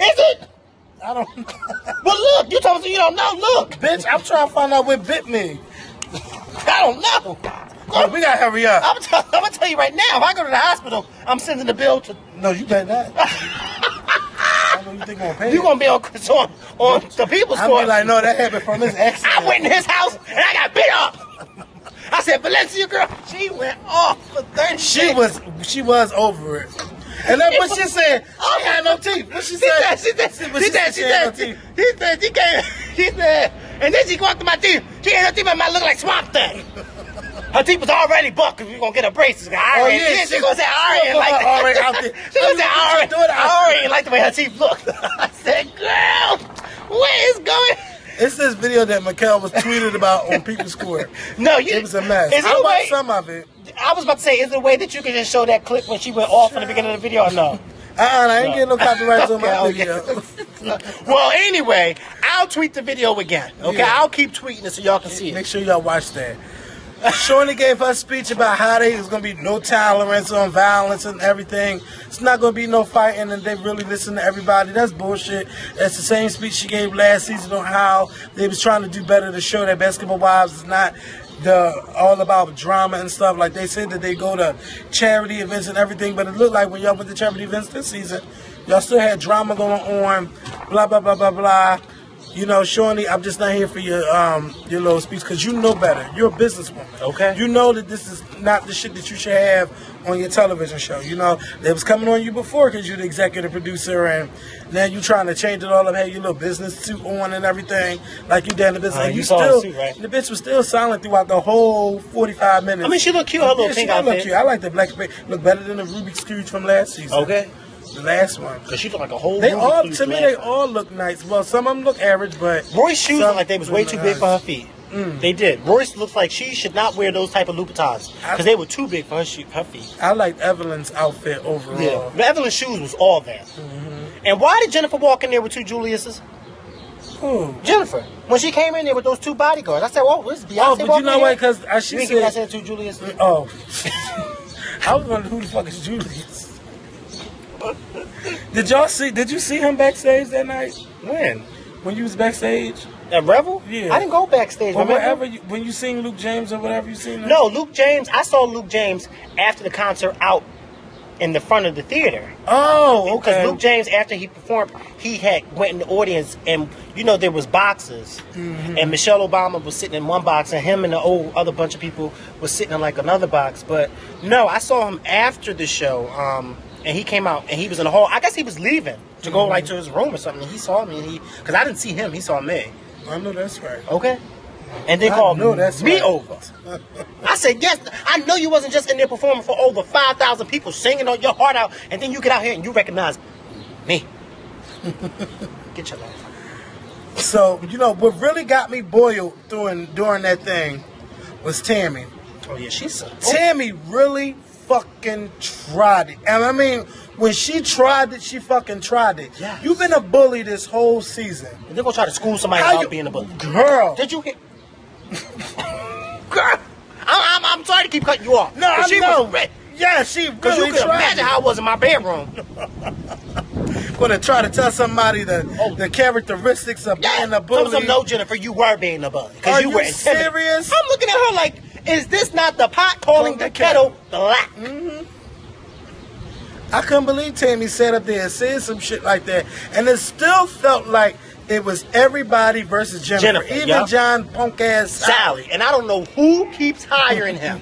Is it? I don't know. Well, look, you told me you don't know. Look. Bitch, I'm trying to find out what bit me. I don't know. Oh, we got to hurry up. I'm going to tell you right now, if I go to the hospital, I'm sending the bill to... No, you better not. I know you think I'm going to pay. You're going to be on the people's court. I'll be like, no, that happened from his accident. I went in his house, and I got beat up. I said, Valencia girl, she went off for 30 She was over it. And then what she said, she had no teeth. What she said? She said, and then she walked to my teeth. She had her teeth, my mouth look like Swamp Thing. Her teeth was already bucked because we going to get her braces. She going to say, I already like that. She going to say, I already like the way her teeth look. I said, girl, what is going on? It's this video that Mikkel was tweeted about on People's Court. No, it was a mess. I watched some of it. I was about to say, is there a way that you can just show that clip when she went off in the beginning of the video or no? I ain't getting no copyrights on my video. Well, anyway, I'll tweet the video again. Okay, yeah. I'll keep tweeting it so y'all can see it. Make sure y'all watch that. Shawnee gave her speech about how there's going to be no tolerance on violence and everything. It's not going to be no fighting and they really listen to everybody. That's bullshit. That's the same speech she gave last season on how they was trying to do better to show that Basketball Wives is not all about drama and stuff. Like they said that they go to charity events and everything, but it looked like when y'all went to charity events this season, y'all still had drama going on, blah, blah, blah, blah, blah. Shawnee, I'm just not here for your little speech because you know better. You're a businesswoman. Okay. You know that this is not the shit that you should have on your television show. They was coming on you before because you're the executive producer and now you trying to change it all up, have your little business suit on and everything like you did in the business. And you saw the suit, right? The bitch was still silent throughout the whole 45 minutes. I mean, she looked cute. Her little pink outfit. Cute. I like the black look better than the Rubik's Cube from last season. Okay. The last one. Because she looked like a whole they all look nice. Well, some of them look average, but... Roy's shoes look like they was way too big for her feet. They did. Royce looks like she should not wear those type of Louboutins because they were too big for her feet. I liked Evelyn's outfit overall. Yeah. But Evelyn's shoes was all that. And why did Jennifer walk in there with two Juliuses? Who? Jennifer. When she came in there with those two bodyguards, I said, "Oh, this is Beyonce." Oh, but you know what? Because she said I said two Juliuses. Oh, I was wondering who the fuck is Julius. Did you see him backstage that night? When you was backstage? At Revel? Yeah. I didn't go backstage. Or wherever when you seen Luke James or whatever you seen him? No, Luke James. I saw Luke James after the concert out in the front of the theater. Oh, okay. Because Luke James, after he performed, he had went in the audience, and there was boxes, and Michelle Obama was sitting in one box, and him and the other bunch of people was sitting in like another box. But no, I saw him after the show, and he came out, and he was in the hall. I guess he was leaving to go like to his room or something. And he saw me, and because I didn't see him, he saw me. I know that's right. Okay. And they called me right. over. I said, yes, I know you wasn't just in there performing for over 5,000 people singing on your heart out, and then you get out here and you recognize me. Get your life. So, what really got me boiled during that thing was Tammy. Oh, yeah, she's so... Tammy really fucking tried it. And I mean, when she tried it, she fucking tried it. Yes. You've been a bully this whole season. And they're going to try to school somebody about being a bully. Girl. Did you hear... Girl, I'm sorry to keep cutting you off. No, I she know. Was yeah, she really Because you can tried imagine it. how I was in my bedroom. Gonna try to tell somebody the characteristics of being a bully. Tell them, no, Jennifer, you were being a bully. Are you you were serious? I'm looking at her like, is this not the pot calling the kettle black? Mm-hmm. I couldn't believe Tammy sat up there and said some shit like that. And it still felt like it was everybody versus Jennifer. Even yep. John punk ass Sally. And I don't know who keeps hiring him.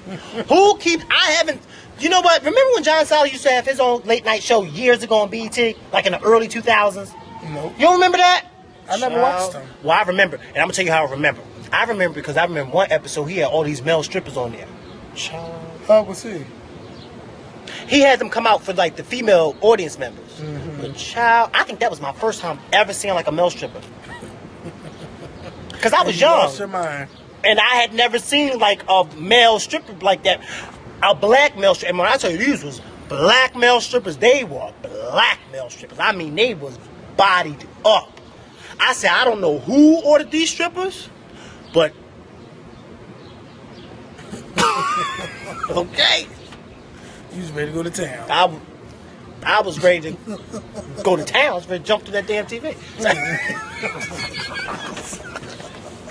I haven't... You know what? Remember when John Sally used to have his own late night show years ago on BET? Like in the early 2000s? Nope. You don't remember that? I never watched him. Well, I remember. And I'm going to tell you how I remember. I remember because I remember one episode he had all these male strippers on there. How was he? He had them come out for like the female audience members. But child, I think that was my first time ever seeing like a male stripper. Because I was young. Lost your mind. And I had never seen like a male stripper like that. A black male stripper. And when I tell you these was black male strippers, they were black male strippers. I mean, they was bodied up. I said, I don't know who ordered these strippers, but okay. You was ready to go to town. I was ready to go to town. I was ready to jump through that damn TV.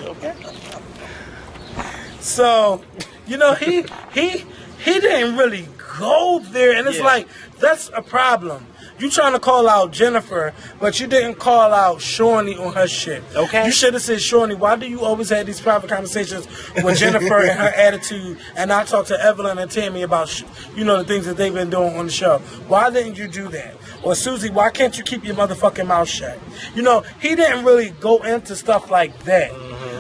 Okay. So, he didn't really go there, and it's like that's a problem. You trying to call out Jennifer, but you didn't call out Shawnee on her shit. Okay. You should have said, Shawnee, why do you always have these private conversations with Jennifer and her attitude, and I talk to Evelyn and Tammy about, the things that they've been doing on the show? Why didn't you do that? Or Susie, why can't you keep your motherfucking mouth shut? He didn't really go into stuff like that.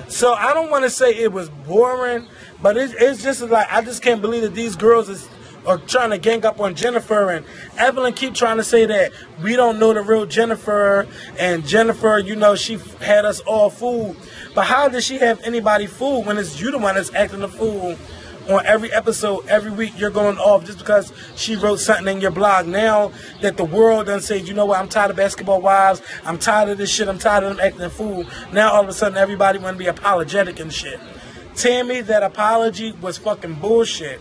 So I don't want to say it was boring, but it's just like, I just can't believe that these girls are trying to gang up on Jennifer, and Evelyn keep trying to say that we don't know the real Jennifer, and Jennifer, she had us all fooled. But how did she have anybody fooled when it's you the one that's acting a fool on every episode, every week? You're going off just because she wrote something in your blog. Now that the world done said, you know what, I'm tired of basketball wives, I'm tired of this shit, I'm tired of them acting a fool. Now all of a sudden everybody want to be apologetic and shit. Tammy, that apology was fucking bullshit.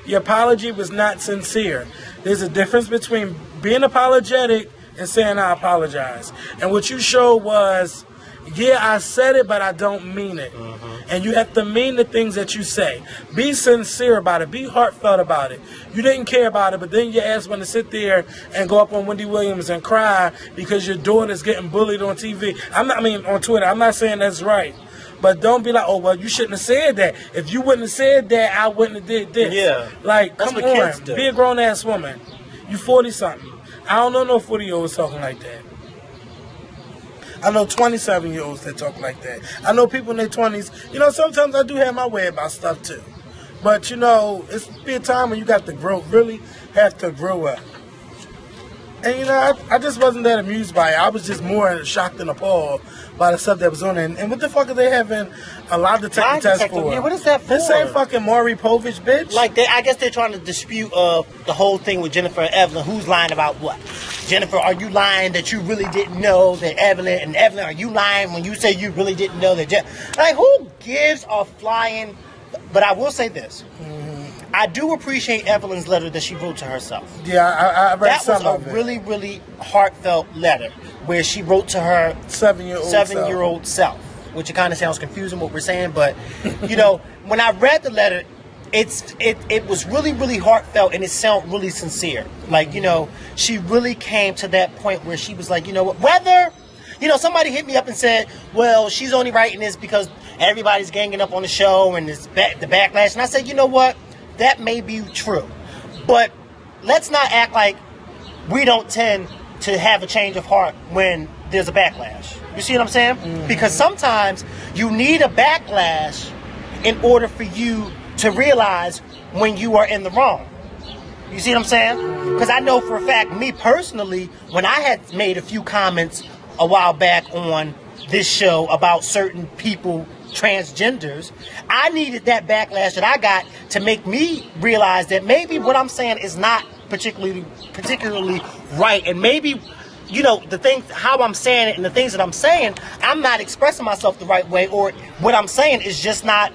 Your apology was not sincere. There's a difference between being apologetic and saying I apologize. And what you showed was, yeah, I said it, but I don't mean it. And you have to mean the things that you say. Be sincere about it. Be heartfelt about it. You didn't care about it, but then your ass want to sit there and go up on Wendy Williams and cry because your daughter's getting bullied on TV. On Twitter. I'm not saying that's right. But don't be like, oh, well, you shouldn't have said that. If you wouldn't have said that, I wouldn't have did this. Yeah. Like, that's come what kids on. do. Be a grown-ass woman. You 40-something. I don't know no 40-year-olds talking like that. I know 27-year-olds that talk like that. I know people in their 20s. Sometimes I do have my way about stuff, too. But, it's be a time when you got to really have to grow up. And, I just wasn't that amused by it. I was just more shocked and appalled by the stuff that was on there. And what the fuck are they having a lie detector test for? Yeah, what is that for? This ain't fucking Maury Povich, bitch. Like, I guess they're trying to dispute the whole thing with Jennifer and Evelyn. Who's lying about what? Jennifer, are you lying that you really didn't know that Evelyn? And Evelyn, are you lying when you say you really didn't know that Like, who gives a flying... But I will say this. I do appreciate Evelyn's letter that she wrote to herself. Yeah, I read some of it. That was a really, really heartfelt letter where she wrote to her 7-year-old self, which it kind of sounds confusing what we're saying, but, when I read the letter, it was really, really heartfelt, and it sounded really sincere. Like, you know, she really came to that point where she was like, you know what, whether, you know, somebody hit me up and said, well, she's only writing this because everybody's ganging up on the show and the backlash. And I said, you know what, that may be true, but let's not act like we don't tend to have a change of heart when there's a backlash. You see what I'm saying? Mm-hmm. Because sometimes you need a backlash in order for you to realize when you are in the wrong. You see what I'm saying? Because I know for a fact, me personally, when I had made a few comments a while back on this show about certain people, transgenders, I needed that backlash that I got to make me realize that maybe what I'm saying is not particularly right, and maybe, you know, the things, how I'm saying it and the things that I'm saying, I'm not expressing myself the right way, or what I'm saying is just not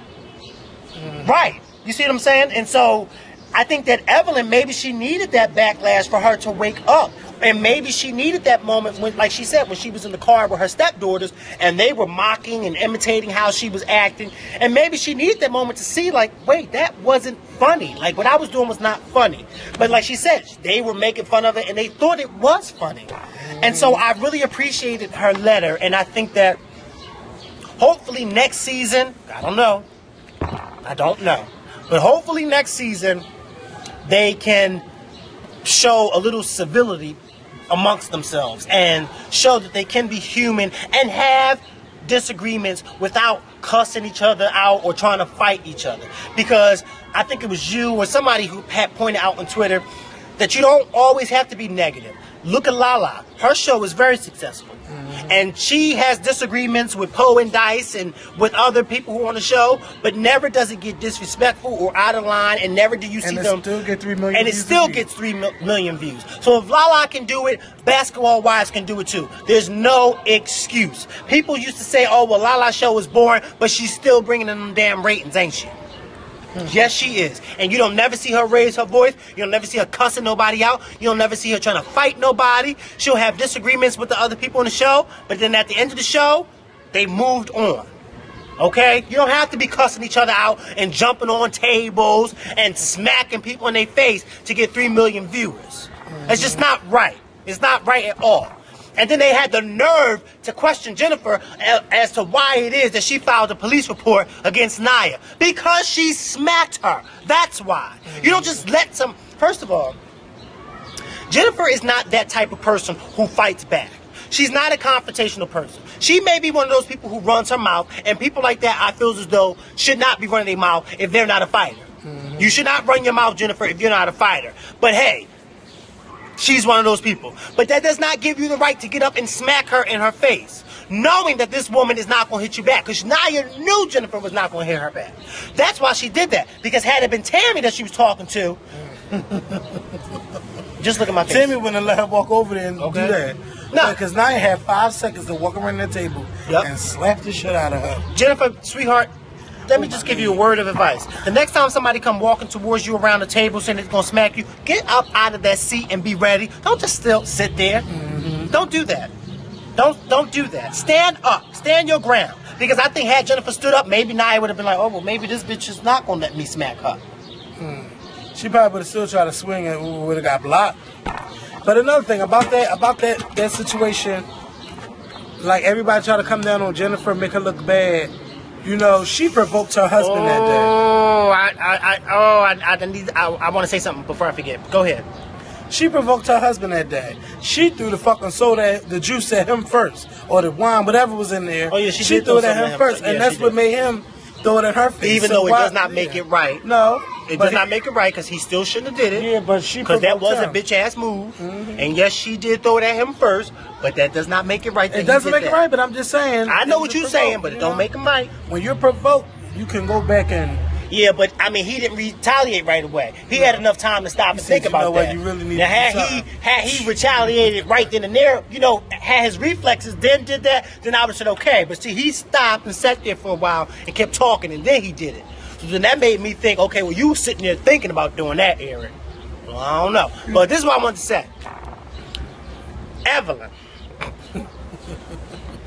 right. You see what I'm saying? And so I think that Evelyn, maybe she needed that backlash for her to wake up. And maybe she needed that moment when, like she said, when she was in the car with her stepdaughters and they were mocking and imitating how she was acting. And maybe she needed that moment to see, like, wait, that wasn't funny. Like, what I was doing was not funny. But like she said, they were making fun of it and they thought it was funny. And so I really appreciated her letter. And I think that hopefully next season, I don't know. But hopefully next season, they can show a little civility amongst themselves and show that they can be human and have disagreements without cussing each other out or trying to fight each other. Because I think it was you or somebody who had pointed out on Twitter that you don't always have to be negative. Look at Lala. Her show is very successful. Mm-hmm. And she has disagreements with Poe and Dice and with other people who are on the show, but never does it get disrespectful or out of line, and never do you see them. And it still get 3 million and views. It still gets 3 million views. So if Lala can do it, Basketball Wives can do it too. There's no excuse. People used to say, oh, well, Lala's show is boring, but she's still bringing in them damn ratings, ain't she? Yes, she is. And you don't never see her raise her voice. You don't never see her cussing nobody out. You don't never see her trying to fight nobody. She'll have disagreements with the other people on the show, but then at the end of the show, they moved on. Okay? You don't have to be cussing each other out and jumping on tables and smacking people in their face to get 3 million viewers. It's just not right. It's not right at all. And then they had the nerve to question Jennifer as to why it is that she filed a police report against Naya. Because she smacked her. That's why. You don't just let some... First of all, Jennifer is not that type of person who fights back. She's not a confrontational person. She may be one of those people who runs her mouth, and people like that, I feel as though, should not be running their mouth if they're not a fighter. Mm-hmm. You should not run your mouth, Jennifer, if you're not a fighter. But hey, she's one of those people. But that does not give you the right to get up and smack her in her face, knowing that this woman is not going to hit you back, because Naya knew Jennifer was not going to hit her back. That's why she did that, because had it been Tammy that she was talking to, just look at my face. Tammy wouldn't have let her walk over there and do that. No. Because Naya had 5 seconds to walk around that table and slap the shit out of her. Jennifer, sweetheart, let me just give you a word of advice. The next time somebody come walking towards you around the table saying it's going to smack you, get up out of that seat and be ready. Don't just still sit there. Mm-hmm. Don't do that. Don't do that. Stand up. Stand your ground. Because I think had Jennifer stood up, maybe Naya would have been like, oh, well, maybe this bitch is not going to let me smack her. She probably would have still tried to swing and would have got blocked. But another thing about that situation, like everybody try to come down on Jennifer and make her look bad. You know, she provoked her husband that day. I want to say something before I forget. Go ahead. She provoked her husband that day. She threw the fucking soda, the juice at him first, or the wine, whatever was in there. Oh yeah, she threw it at him first, and that's what made him throw it in her face. Even though it does not make it right. No, it does not make it right, because he still shouldn't have did it. Yeah, but she because that was him. a bitch ass move. Mm-hmm. And yes, she did throw it at him first, but that does not make it right. It doesn't make it right, but I'm just saying. I know what you're saying, but it don't make him right. When you're provoked, you can go back and. Yeah, but I mean, he didn't retaliate right away. He had enough time to stop and think about that. You really need now, had he retaliated right then and there, you know, had his reflexes, then did that, then I would have said okay. But see, he stopped and sat there for a while and kept talking, and then he did it. So then that made me think, okay, well, you were sitting there thinking about doing that, Eric. Well, I don't know, but this is what I wanted to say. Evelyn,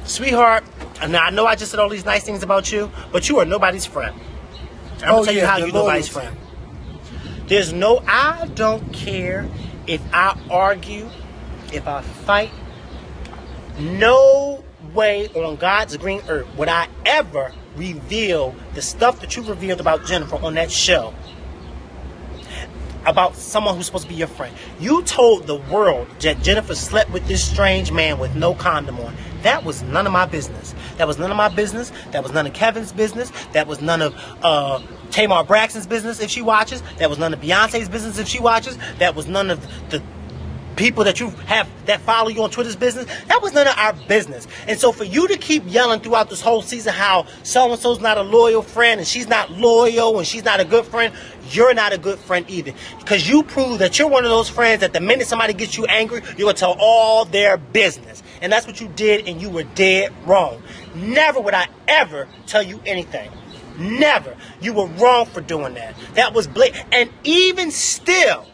sweetheart, and I know I just said all these nice things about you, but you are nobody's friend. I'm gonna tell you how the you nobody's loyalty. friend. There's no, I don't care if I argue, if I fight. No way on God's green earth would I ever reveal the stuff that you revealed about Jennifer on that show. About someone who's supposed to be your friend. You told the world that Jennifer slept with this strange man with no condom on. That was none of my business. That was none of my business. That was none of Kevin's business. That was none of Tamar Braxton's business if she watches. That was none of Beyonce's business if she watches. That was none of the people that you have that follow you on Twitter's business. That was none of our business. And so for you to keep yelling throughout this whole season how so-and-so's not a loyal friend and she's not loyal and she's not a good friend, you're not a good friend either. Because you prove that you're one of those friends that the minute somebody gets you angry, you're going to tell all their business. And that's what you did, and you were dead wrong. Never would I ever tell you anything. Never. You were wrong for doing that. That was blatant. And even still,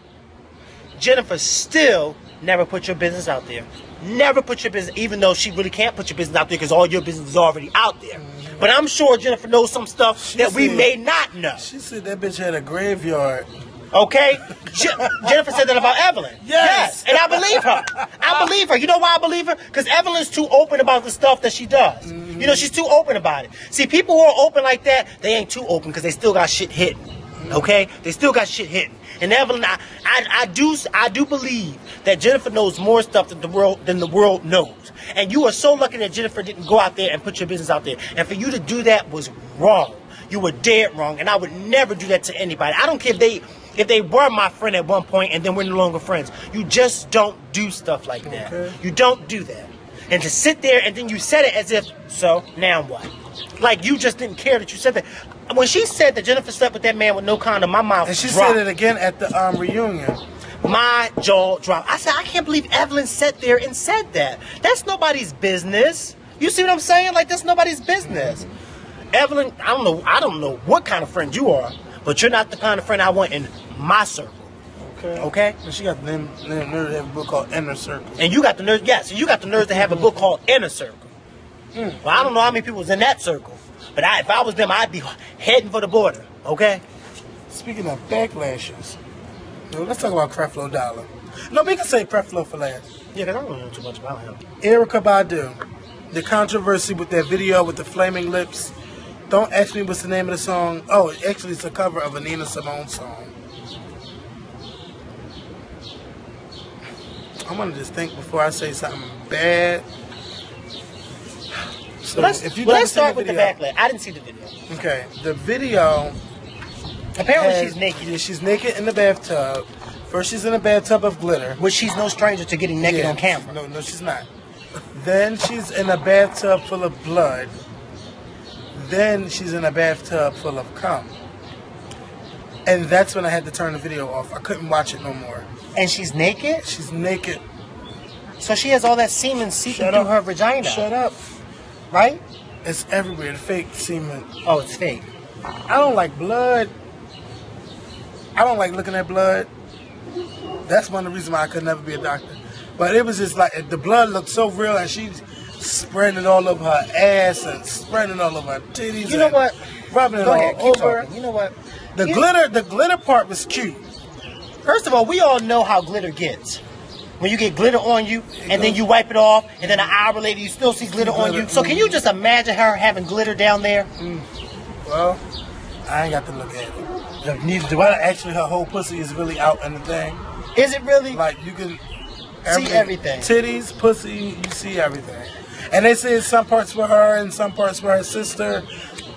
Jennifer still never put your business out there. Never put your business, even though she really can't put your business out there because all your business is already out there. Mm-hmm. But I'm sure Jennifer knows some stuff that we may not know. She said that bitch had a graveyard. Okay? Jennifer said that about Evelyn. Yes. And I believe her. I believe her. You know why I believe her? Because Evelyn's too open about the stuff that she does. Mm-hmm. You know, she's too open about it. See, people who are open like that, they ain't too open because they still got shit hidden. Okay? They still got shit hidden. And Evelyn, I do believe that Jennifer knows more stuff than the world knows. And you are so lucky that Jennifer didn't go out there and put your business out there. And for you to do that was wrong. You were dead wrong. And I would never do that to anybody. I don't care if they were my friend at one point and then we're no longer friends. You just don't do stuff like that. Okay. You don't do that. And to sit there and then you said it as if, so now what? Like you just didn't care that you said that. When she said that Jennifer slept with that man with no condom, my mouth dropped. And she said it again at the reunion. My jaw dropped. I said, I can't believe Evelyn sat there and said that. That's nobody's business. You see what I'm saying? Like, that's nobody's business. Mm-hmm. Evelyn, I don't know what kind of friend you are, but you're not the kind of friend I want in my circle. Okay? And she got the nerve to have a book called Inner Circle. And you got the nerve, yes, you got the nerve to have a book called Inner Circle. Well, I don't know how many people was in that circle. But if I was them, I'd be heading for the border, okay? Speaking of backlashes, let's talk about Creflo Dollar. No, we can say Creflo for last. Yeah, because I don't know too much about him. Erykah Badu, the controversy with that video with the flaming lips. Don't ask me what's the name of the song. Oh, actually, it's a cover of a Nina Simone song. I'm going to just think before I say something bad. So let's start with the backlash. I didn't see the video. Okay, the video. Apparently, she's naked. Yeah, she's naked in the bathtub. First, she's in a bathtub of glitter, which she's no stranger to getting naked on camera. No, she's not. Then she's in a bathtub full of blood. Then she's in a bathtub full of cum. And that's when I had to turn the video off. I couldn't watch it no more. And she's naked? She's naked. So she has all that semen seeping through her vagina. Shut up. Right? It's everywhere. The fake semen. Oh, it's fake. I don't like blood. I don't like looking at blood. That's one of the reasons why I could never be a doctor. But it was just like the blood looked so real, and she's spreading it all over her ass and spreading it all over her titties. You know what? Rubbing it all over. You know what? The glitter part was cute. First of all, we all know how glitter gets. When you get glitter on you, and then you wipe it off, and then an hour later you still see glitter on you. So can you just imagine her having glitter down there? Well, I ain't got to look at it. Neither do I. Actually, her whole pussy is really out in the thing. Is it really? Like, you can see everything. Titties, pussy, you see everything. And they say some parts for her and some parts for her sister.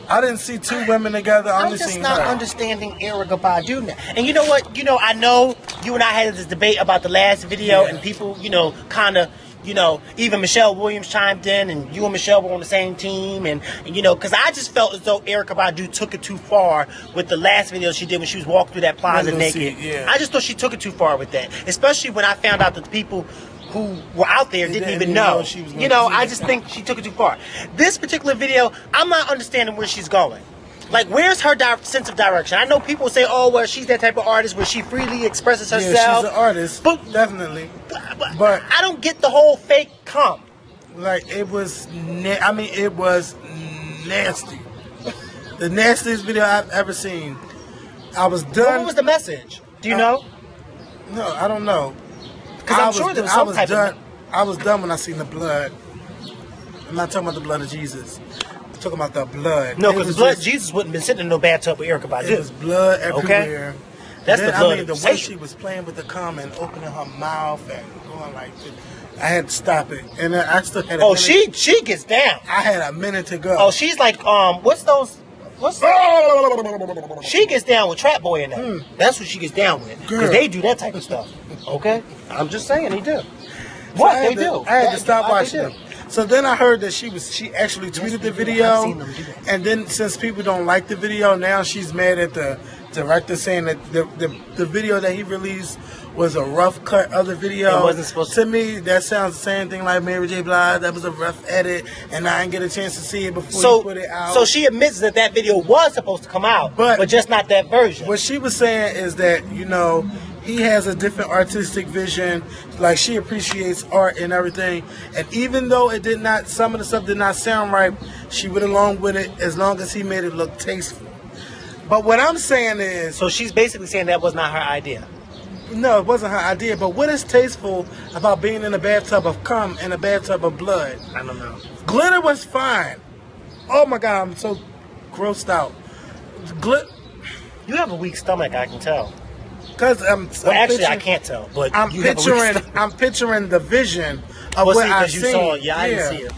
I didn't see two women together. I'm just not understanding Erykah Badu now. And you know what? I know you and I had this debate about the last video, and people, kind of, even Michelle Williams chimed in, and you and Michelle were on the same team, and because I just felt as though Erykah Badu took it too far with the last video she did when she was walking through that plaza naked. I just thought she took it too far with that, especially when I found out that the people who were out there didn't even know. I just think she took it too far. This particular video, I'm not understanding where she's going. Like, where's her sense of direction? I know people say, oh, well, she's that type of artist where she freely expresses herself. Yeah, she's an artist, definitely. But I don't get the whole fake cum. Like, it was, it was nasty. The nastiest video I've ever seen. I was done. What was the message? Do you know? No, I don't know. Because I'm sure there was some type done. of... I was done when I seen the blood. I'm not talking about the blood of Jesus. I'm talking about the blood. No, because the blood of Jesus wouldn't have been sitting in no bathtub with Erykah Badu. It was blood everywhere. Okay? That's then, the blood the of way Satan. she was playing with the cum and opening her mouth and going like this, I had to stop it. And then I still had a minute. She gets down. I had a minute to go. Oh, she's like, what's those... She gets down with Trap Boy in that. That's what she gets down with. Because they do that type of stuff. Okay? I'm just saying, they do. What? They do. I had to stop watching them. So then I heard that she actually tweeted the video. I've seen them do that. And then since people don't like the video, now she's mad at the director saying that the video that he released was a rough cut of the video. It wasn't supposed to me, that sounds the same thing like Mary J. Blige. That was a rough edit, and I didn't get a chance to see it before you put it out. So she admits that video was supposed to come out, but just not that version. What she was saying is that, he has a different artistic vision. Like, she appreciates art and everything. And even though some of the stuff did not sound right, she went along with it as long as he made it look tasteful. But what I'm saying is... So she's basically saying that was not her idea. No, it wasn't her idea. But what is tasteful about being in a bathtub of cum and a bathtub of blood? I don't know. Glitter was fine. Oh my God, I'm so grossed out. You have a weak stomach, I can tell. Because I can't tell. But I'm picturing the vision of what I seen. Saw it. Yeah, I didn't see it.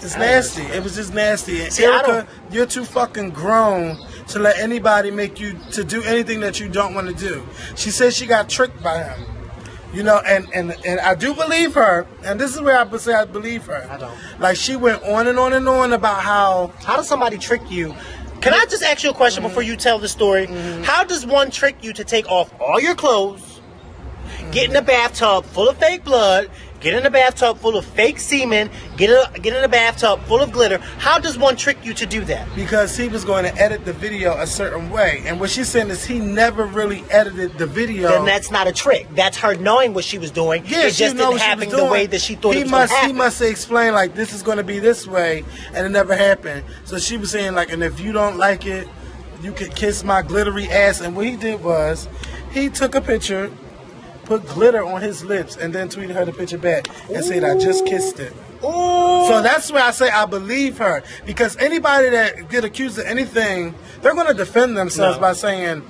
It's nasty. It was just nasty. And See, Erykah, you're too fucking grown to let anybody make you to do anything that you don't want to do. She says she got tricked by him. And I do believe her. And this is where I would say I believe her. I don't. Like, she went on and on and on about how does somebody trick you? Can I just ask you a question before you tell the story? How does one trick you to take off all your clothes, get in a bathtub full of fake blood, get in a bathtub full of fake semen, get in a bathtub full of glitter? How does one trick you to do that? Because he was going to edit the video a certain way. And what she's saying is he never really edited the video. Then that's not a trick. That's her knowing what she was doing. Yeah, it just didn't happen the way that she thought it was going to happen. He must have explained, like, this is going to be this way, and it never happened. So she was saying, like, and if you don't like it, you could kiss my glittery ass. And what he did was, he took a picture, put glitter on his lips, and then tweeted her the picture back and said, I just kissed it. Ooh. So that's where I say I believe her. Because anybody that get accused of anything, they're going to defend themselves by saying,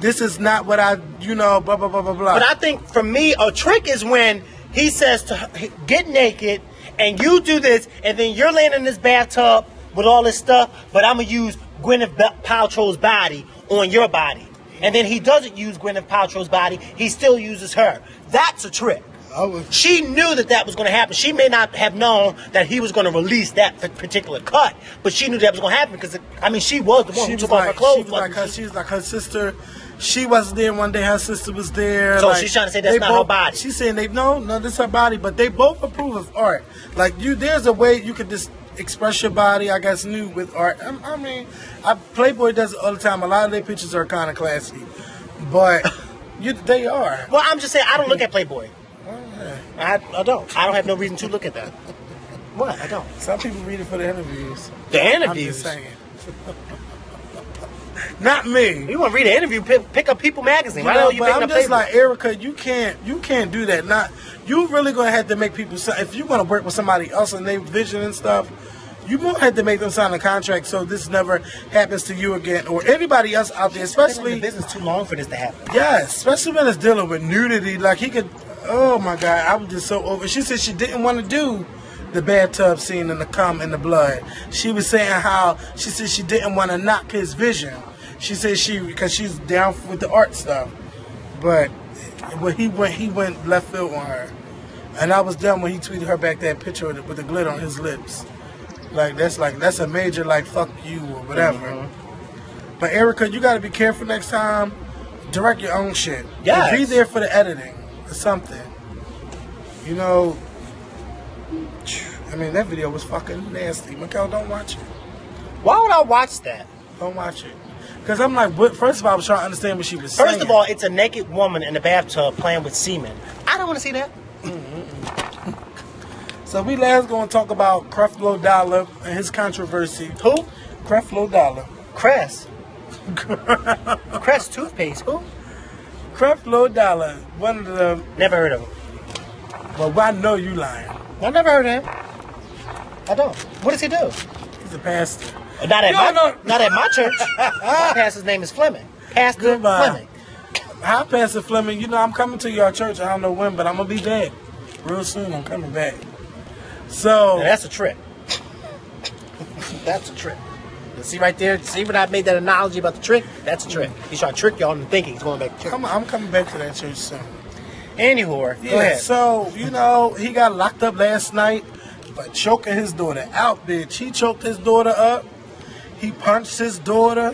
this is not what I, blah, blah, blah, blah, blah. But I think, for me, a trick is when he says to her, get naked, and you do this, and then you're laying in this bathtub with all this stuff, but I'm going to use Gwyneth Paltrow's body on your body. And then he doesn't use Gwyneth Paltrow's body. He still uses her. That's a trick. She knew that was going to happen. She may not have known that he was going to release that particular cut, but she knew that was going to happen because, she was the one who took off her clothes. She was like her sister. She wasn't there one day. Her sister was there. So she's trying to say that's not her body. She's saying no, this is her body. But they both approve of art. Like, there's a way you could just express your body, I guess, new with art. Playboy does it all the time. A lot of their pictures are kind of classy, but they are. Well, I'm just saying, I don't look at Playboy. I don't. I don't have no reason to look at that. What? I don't. Some people read it for the interviews. The interviews? I'm just saying. Not me. You want to read an interview? Pick up People magazine. Why don't you pick up I'm just Playboy? like, Erykah, you can't do that. You really gonna have to make people. If you're gonna work with somebody else and their vision and stuff, you won't have to make them sign a contract so this never happens to you again or anybody else out there. Especially the business too long for this to happen. Yes, especially when it's dealing with nudity. Like, he could. Oh my God, I was just so over. She said she didn't want to do the bathtub scene and the cum and the blood. She was saying how she said she didn't want to knock his vision. She said because she's down with the art stuff, but he went left field on her, and I was done when he tweeted her back that picture with the glitter on his lips. That's a major fuck you or whatever. Mm-hmm. But Erykah, you got to be careful next time. Direct your own shit. Yeah. Be there for the editing or something. That video was fucking nasty. Mikkel, don't watch it. Why would I watch that? Don't watch it. Because I'm like, first of all, I was trying to understand what she was saying. First of all, it's a naked woman in a bathtub playing with semen. I don't want to see that. So we last going to talk about Creflo Dollar and his controversy. Who? Creflo Dollar. Crest. Crest toothpaste. Who? Creflo Dollar, one of the. Never heard of him. Well, I know you lying. I never heard of him. I don't. What does he do? He's a pastor. Not at You know. not at my church. My pastor's name is Fleming. Pastor Goodbye. Fleming. Hi, Pastor Fleming. You know, I'm coming to your church. I don't know when, but I'm going to be back. Real soon, I'm coming back. So. Now, that's a trick. That's a trick. You see right there? See when I made that analogy about the trick? That's a trick. He's trying to trick y'all into thinking he's going back to church. I'm coming back to that church soon. Anywho, Yeah, go ahead. so, you know, he got locked up last night for choking his daughter out, bitch. He choked his daughter up. He punched his daughter.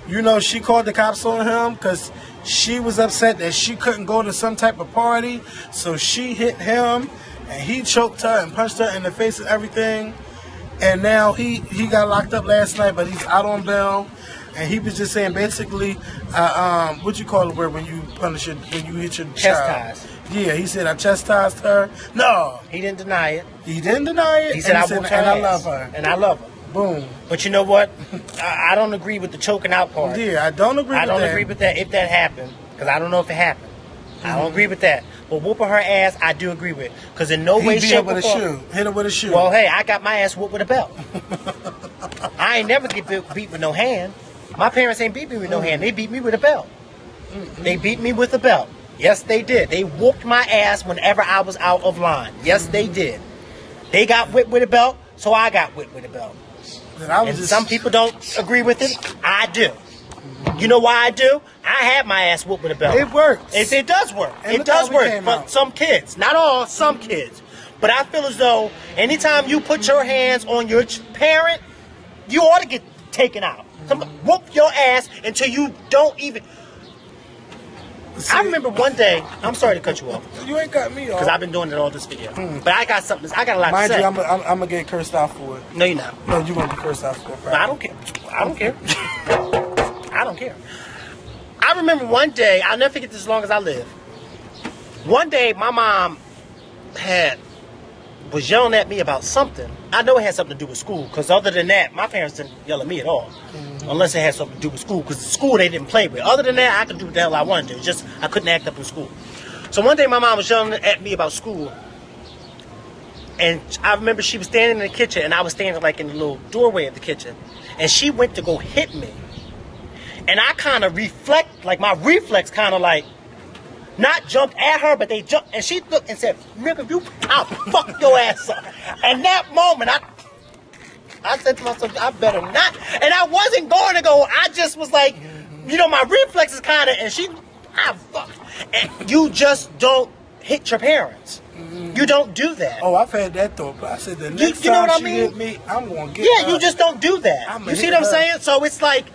You know, she called the cops on him because she was upset that she couldn't go to some type of party. So she hit him, and he choked her and punched her in the face and everything. And now he got locked up last night, but he's out on bail. And he was just saying basically, what you call it where when you punish it, when you hit your child? Chastised. Yeah, he said I chastised her. No, He didn't deny it. he didn't deny it. He said, and I whooped her and I ass. love her. And I love her. Boom. But you know what? I don't agree with the choking out part. Yeah, I don't agree I with don't that. agree with that if that happened. Because I don't know if it happened. I don't agree with that. But whooping her ass, I do agree with. Because in no He way, beat her shape, with or a form. shoe. Hit her with a shoe. Well, hey, I got my ass whooped with a belt. I ain't never get beat with no hand. My parents ain't beat me with no hand. They beat me with a belt. They beat me with a belt. Yes, they did. They whooped my ass whenever I was out of line. Yes, they did. They got whipped with a belt, so I got whipped with a belt. And I was And just, some people don't agree with it. I do. You know why I do? I had my ass whooped with a belt. It works. It does work. And It look does how we work came for out. some kids. Not all, some kids. But I feel as though anytime you put your hands on your parent, you ought to get taken out. Whoop your ass until you don't even... See, I remember one day... I'm sorry to cut you off. you ain't cut me off. Because I've been doing it all this video. But I got something. I got a lot Mind to say. you, I'm gonna get cursed out for it. No, you're not. No, you're gonna be cursed out for it. But I don't care. I don't care. I don't care. I remember one day, I'll never forget this as long as I live. One day, my mom was yelling at me about something. I know it had something to do with school, because other than that, my parents didn't yell at me at all. Unless it had something to do with school, because school they didn't play with. Other than that, I could do what the hell I wanted to. It's just I couldn't act up in school. So one day, my mom was yelling at me about school. And I remember she was standing in the kitchen, and I was standing like in the little doorway of the kitchen. And she went to go hit me. And I kind of like my reflex kind of like, not jumped at her, but they jumped. And she looked and said, nigga, I'll fuck your ass up. And that moment, I said to myself, I better not. And I wasn't going to go. I just was like, you know, my reflexes kind of, and fuck. And you just don't hit your parents. You don't do that. Oh, I've had that thought, but I said the next you know time what I she mean? hit me, I'm gonna get Yeah, her. you just don't do that. I'ma You see hit what I'm her. saying? So it's like,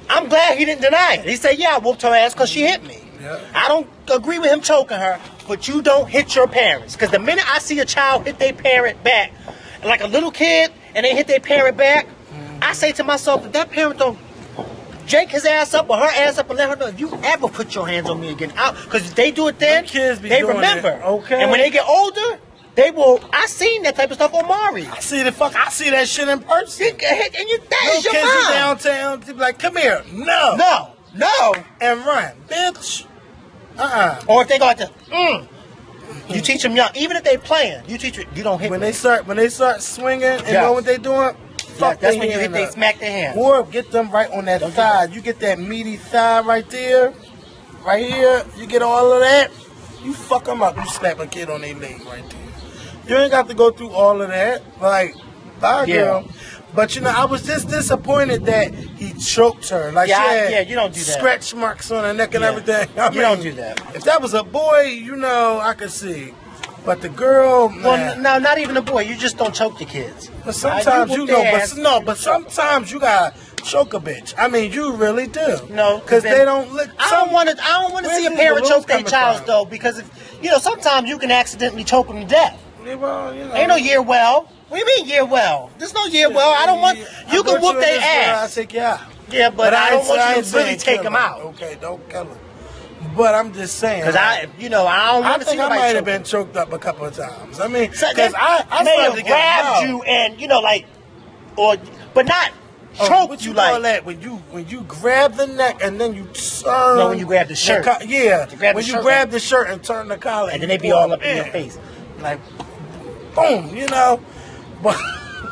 I'm glad he didn't deny it. He said, yeah, I whooped her ass because she hit me. Yeah. I don't agree with him choking her, but you don't hit your parents. Because the minute I see a child hit their parent back, like a little kid, and they hit their parent back, I say to myself, if that parent don't jank his ass up or her ass up and let her know, if you ever put your hands on me again, because if they do it then, Them kids be they doing remember. it, okay? And when they get older, they will. I seen that type of stuff on Maury. I see that shit in person. And that Little is your kids mom. be downtown, they be like, come here. No. No. And run. Bitch. Or if they go out there, you teach them young. Even if they playing, you teach them, you don't hit When me. they start swinging and Yeah. know what they doing, fuck That's their when you hit hand they up. smack their hand. Or get them right on that thigh. You get that meaty thigh right there, right here. You get all of that. You fuck them up. You slap a kid on their leg right there. You ain't got to go through all of that. Like, bye, Yeah. girl. But, you know, I was just disappointed that he choked her. Like, Yeah, she had yeah, you don't do that. scratch marks on her neck and Yeah. everything. You don't do that. If that was a boy, you know, I could see. But the girl, man. Well, no, not even a boy. You just don't choke your kids. But sometimes you whoop know, their ass. but sometimes you gotta choke a bitch. I mean, you really do. No, because then- they don't look. I don't want to Where's see a these parent balloons choke their coming child from? though, because if, you know, sometimes you can accidentally choke them to death. Yeah, well, you know, Ain't no year well. What do you mean year well? There's no year well. I don't want. You can whoop their I ass. take you out. Yeah, but I don't want you ain't to really saying take kill them her. out. Okay, don't kill them. But I'm just saying. Because I don't I want to see think I nobody might choke have been them. choked up a couple of times. I mean, So because they I may started have to get grabbed mad. you and, you know, like, or, but not choke what you call like. that? When you grab the neck and then you turn. No, when you grab the shirt. Yeah. When you grab the the shirt and turn the collar. and then they be all up in your face. Like, boom, you know. But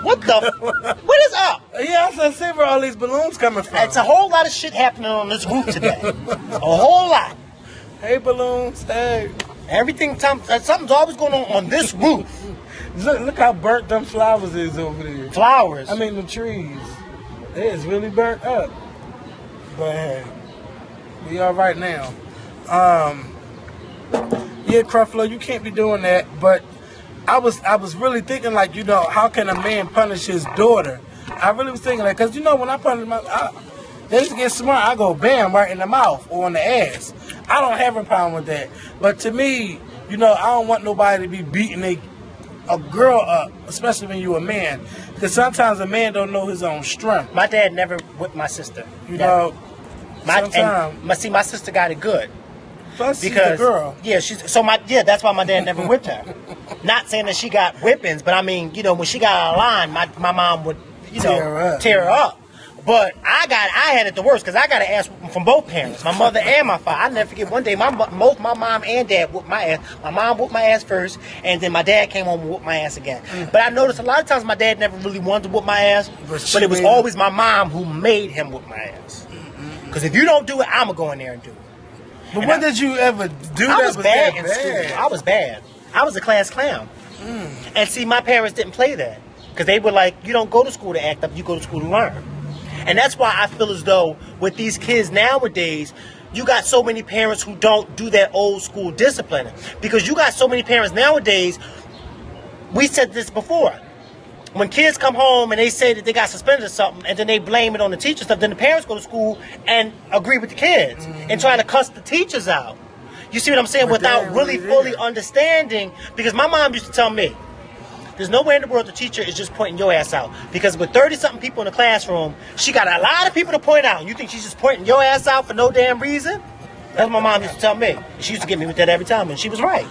What the? What is up? yeah, I said, see where all these balloons coming from. It's a whole lot of shit happening on this roof today. A whole lot. Hey, balloons. Hey. Everything. Something's always going on this roof. Look how burnt them flowers is over there. Flowers. I mean, the trees. It is really burnt up. But hey, we all right now. Yeah, Creflo, you can't be doing that. But I was really thinking, like, you know, how can a man punish his daughter? I really was thinking that, because, you know, when I punish they used to get smart, I go bam right in the mouth or on the ass. I don't have a problem with that. But to me, you know, I don't want nobody to be beating a girl up, especially when you're a man, because sometimes a man don't know his own strength. My dad never whipped my sister. You know, my sometimes. sister got it good. Plus, Because she's a girl. yeah, that's why my dad never whipped her. Not saying that she got whippings, but I mean, you know, when she got out of line, my mom would, you know, tear her up. But I had it the worst because I got to ask from both parents, my mother and my father. I never forget one day, both my mom and dad whooped my ass. My mom whooped my ass first, and then my dad came home and whooped my ass again. But I noticed a lot of times my dad never really wanted to whoop my ass, but it was always my mom who made him whoop my ass. Because if you don't do it, I'm going to go in there and do it. But when did you ever do that? I was bad in school. I was bad. I was a class clown. And see, my parents didn't play that. Because they were like, you don't go to school to act up, you go to school to learn. And that's why I feel as though with these kids nowadays, you got so many parents who don't do that old school discipline. Because you got so many parents nowadays, we said this before. When kids come home and they say that they got suspended or something, and then they blame it on the teacher stuff, then the parents go to school and agree with the kids and try to cuss the teachers out. You see what I'm saying? But without really fully understanding. Because my mom used to tell me, there's nowhere in the world the teacher is just pointing your ass out. Because with 30-something people in the classroom, she got a lot of people to point out. You think she's just pointing your ass out for no damn reason? That's what my mom used to tell me. She used to get me with that every time, and she was right.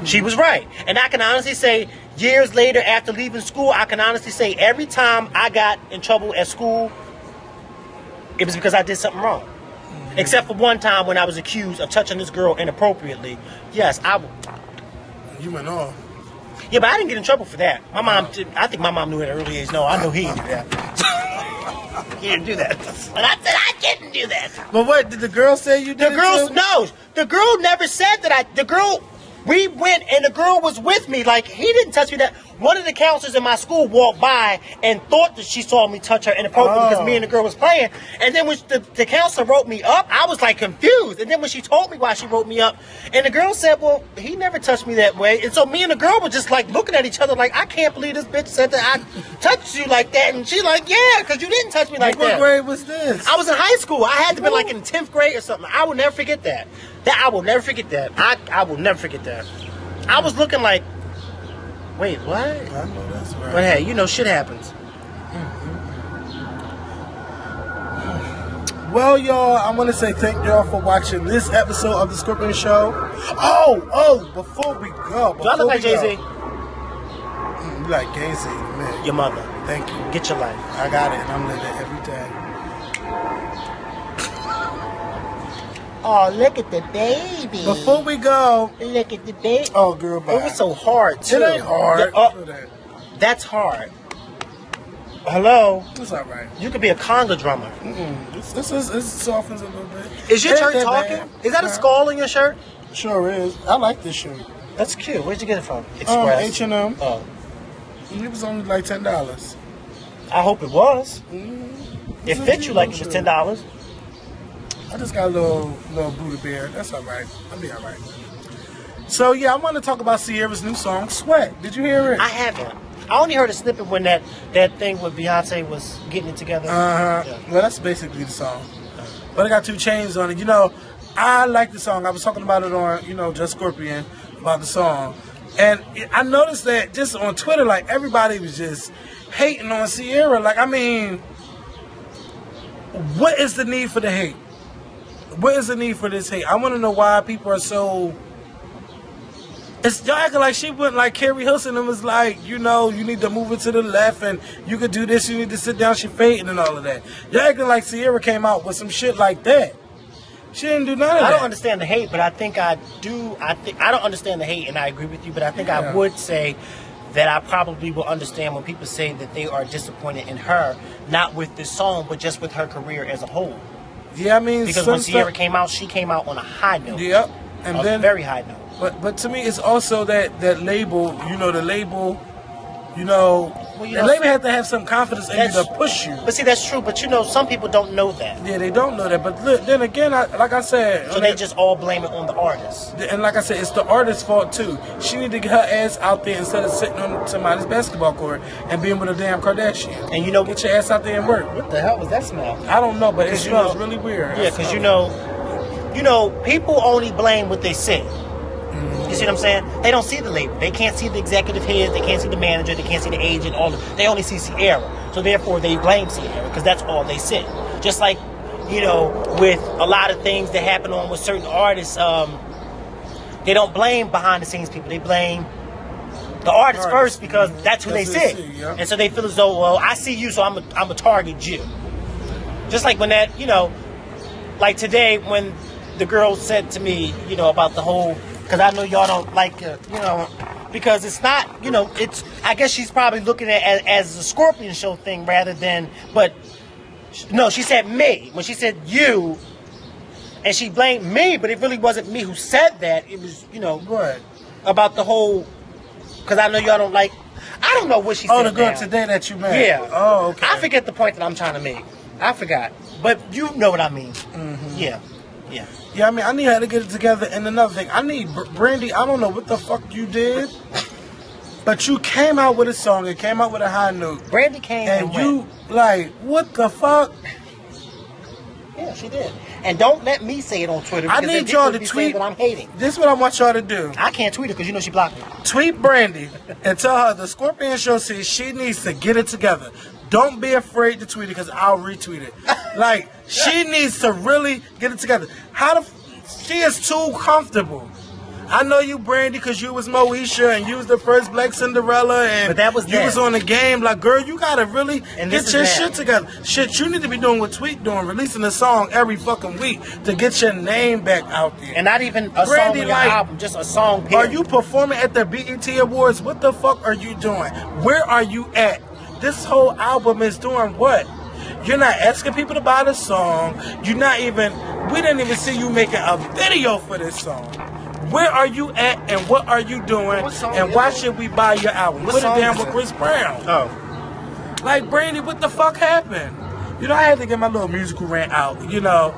She was right. And I can honestly say, years later, after leaving school, I can honestly say every time I got in trouble at school, it was because I did something wrong. Except for one time when I was accused of touching this girl inappropriately. Yes, You went off. Yeah, but I didn't get in trouble for that. My mom, I think my mom knew at an early age. No, I know he didn't do that. He didn't do that. And I said I didn't do that. But what, did the girl say you did No, the girl never said that we went and the girl was with me. Like, he didn't touch me. That one of the counselors in my school walked by and thought that she saw me touch her inappropriately because me and the girl was playing. And then when the counselor wrote me up, I was like confused. And then when she told me why she wrote me up, and the girl said, well, he never touched me that way. And so me and the girl were just like looking at each other like, I can't believe this bitch said that I touched you like that. And she like, yeah, because you didn't touch me like that. What grade was this? I was in high school. I had to be like in 10th grade or something. I will never forget that. I will never forget that. I will never forget that. I was looking like, wait, what? I know that's right. But hey, you know, shit happens. Well, y'all, I want to say thank y'all for watching this episode of The Scorpion Show. Oh, before we go. Do I look like Jay-Z? You like Jay-Z, man. Your mother. Thank you. Get your life. I got it, and I'm living it every day. Oh, look at the baby. Before we go. Look at the baby. Oh, girl, bye. It was so hard, too. It ain't hard. That's hard. Hello? It's all right. You could be a conga drummer. It softens a little bit. Is your shirt that talking? bad. Is that a skull in your shirt? Sure is. I like this shirt. That's cute. Where'd you get it from? Express. H&M. Oh. It was only like $10. I hope it was. It fit you like it was $10. I just got a little booty bear. That's all right. I'll be all right. So, yeah, I want to talk about Sierra's new song, Sweat. Did you hear it? I haven't. I only heard a snippet when that thing with Beyonce was getting it together. Uh-huh. Yeah. Well, that's basically the song. But it got 2 chains on it. You know, I like the song. I was talking about it on, Just Scorpion, about the song. And I noticed that just on Twitter, like, everybody was just hating on Sierra. Like, I mean, what is the need for the hate? What is the need for this hate? I want to know why people are so It's y'all acting like she went like Carrie Hilson and was like, you know, you need to move it to the left and you could do this, you need to sit down, she fading and all of that. Y'all acting like Sierra came out with some shit like that. She didn't do none of that. I don't understand the hate, but I think I do. I don't understand the hate, and I agree with you, but I think I would say that I probably will understand when people say that they are disappointed in her, not with this song, but just with her career as a whole. Yeah, I mean, because when Sierra came out, she came out on a high note. Yep, and a then very high note. But to me, it's also that label. You know, the label. You know, the label has to have some confidence in you to push you. But see, that's true. But you know, some people don't know that. Yeah, they don't know that. But look, then again, like I said, so they just all blame it on the artist. And like I said, it's the artist's fault too. She need to get her ass out there instead of sitting on somebody's basketball court and being with a damn Kardashian. And you know, get your ass out there and work. What the hell was that smell? I don't know, but it smells really weird. Yeah, because you know, people only blame what they see. You see what I'm saying? They don't see the label. They can't see the executive heads. They can't see the manager. They can't see the agent. They only see Sierra. So therefore, they blame Sierra because that's all they see. Just like, you know, with a lot of things that happen on with certain artists, they don't blame behind the scenes people. They blame the artist first because that's who they see. Yeah. And so they feel as though, well, I see you, so I'm a target you. Just like when that, you know, like today when the girl said to me, you know, about the whole. Because I know y'all don't like, you know, because it's not, you know, it's, I guess she's probably looking at it as a Scorpion show thing rather than, but, no, she said me. When she said you, and she blamed me, but it really wasn't me who said that. It was, you know, about the whole, because I know y'all don't like, I don't know what she said. Oh, the girl today that you met. Yeah. Oh, okay. I forget the point that I'm trying to make. I forgot. But you know what I mean. Mm-hmm. Yeah. Yeah. Yeah, I mean, I need her to get it together. And another thing, I need Brandy. I don't know what the fuck you did, but you came out with a song. It came out with a high note. Brandy came and you like, what the fuck? Yeah, she did. And don't let me say it on Twitter. I need y'all to tweet that I'm hating. This is what I want y'all to do. I can't tweet her because you know she blocked me. Tweet Brandy and tell her the Scorpion Show says she needs to get it together. Don't be afraid to tweet it because I'll retweet it. Like, she needs to really get it together. She is too comfortable. I know you, Brandy, because you was Moesha and you was the first Black Cinderella and but that was you was on the game. Like, girl, you gotta really and get your shit together. Shit, you need to be doing what Tweet doing, releasing a song every fucking week to get your name back out there. And not even a Brandy, song on your album, just a song. Period. Are you performing at the BET Awards? What the fuck are you doing? Where are you at? This whole album is doing what? You're not asking people to buy the song. We didn't even see you making a video for this song. Where are you at and what are you doing? And why should we buy your album? Put it down with Chris Brown. Oh. Like, Brandy, what the fuck happened? You know, I had to get my little musical rant out, you know.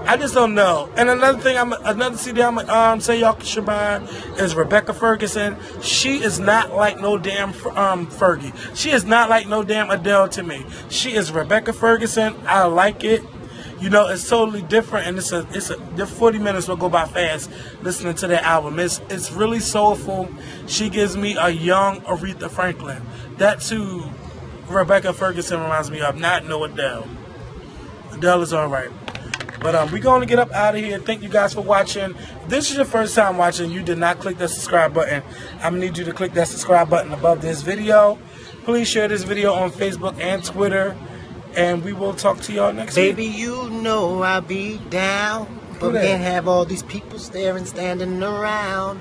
I just don't know. And another thing, another CD I'm say y'all should buy is Rebecca Ferguson. She is not like no damn Fergie. She is not like no damn Adele to me. She is Rebecca Ferguson. I like it. You know, it's totally different, and the 40 minutes will go by fast listening to that album. It's really soulful. She gives me a young Aretha Franklin. That's who Rebecca Ferguson reminds me of, not no Adele. Adele is all right. But we're going to get up out of here. Thank you guys for watching. If this is your first time watching, you did not click the subscribe button. I'm going to need you to click that subscribe button above this video. Please share this video on Facebook and Twitter. And we will talk to y'all next week. Baby, you know I'll be down. But we can't have all these people staring, standing around.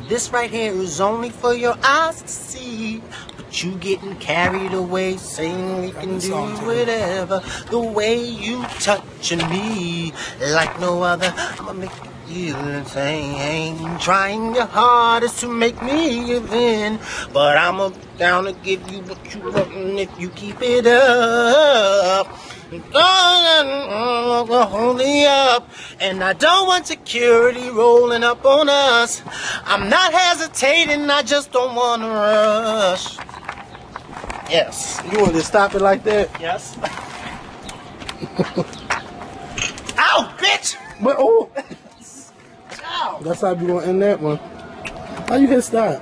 This right here is only for your eyes to see. But you getting carried away, saying we can do whatever. The way you touching me like no other. I'ma make you feel insane. Trying your hardest to make me give in. But I'm down to give you what you want, and if you keep it up. Hold me up, and I don't want security rolling up on us. I'm not hesitating, I just don't want to rush. Yes. You want to stop it like that? Yes. Ow, bitch! But oh, Ow. that's how we gonna end that one. How you hit stop?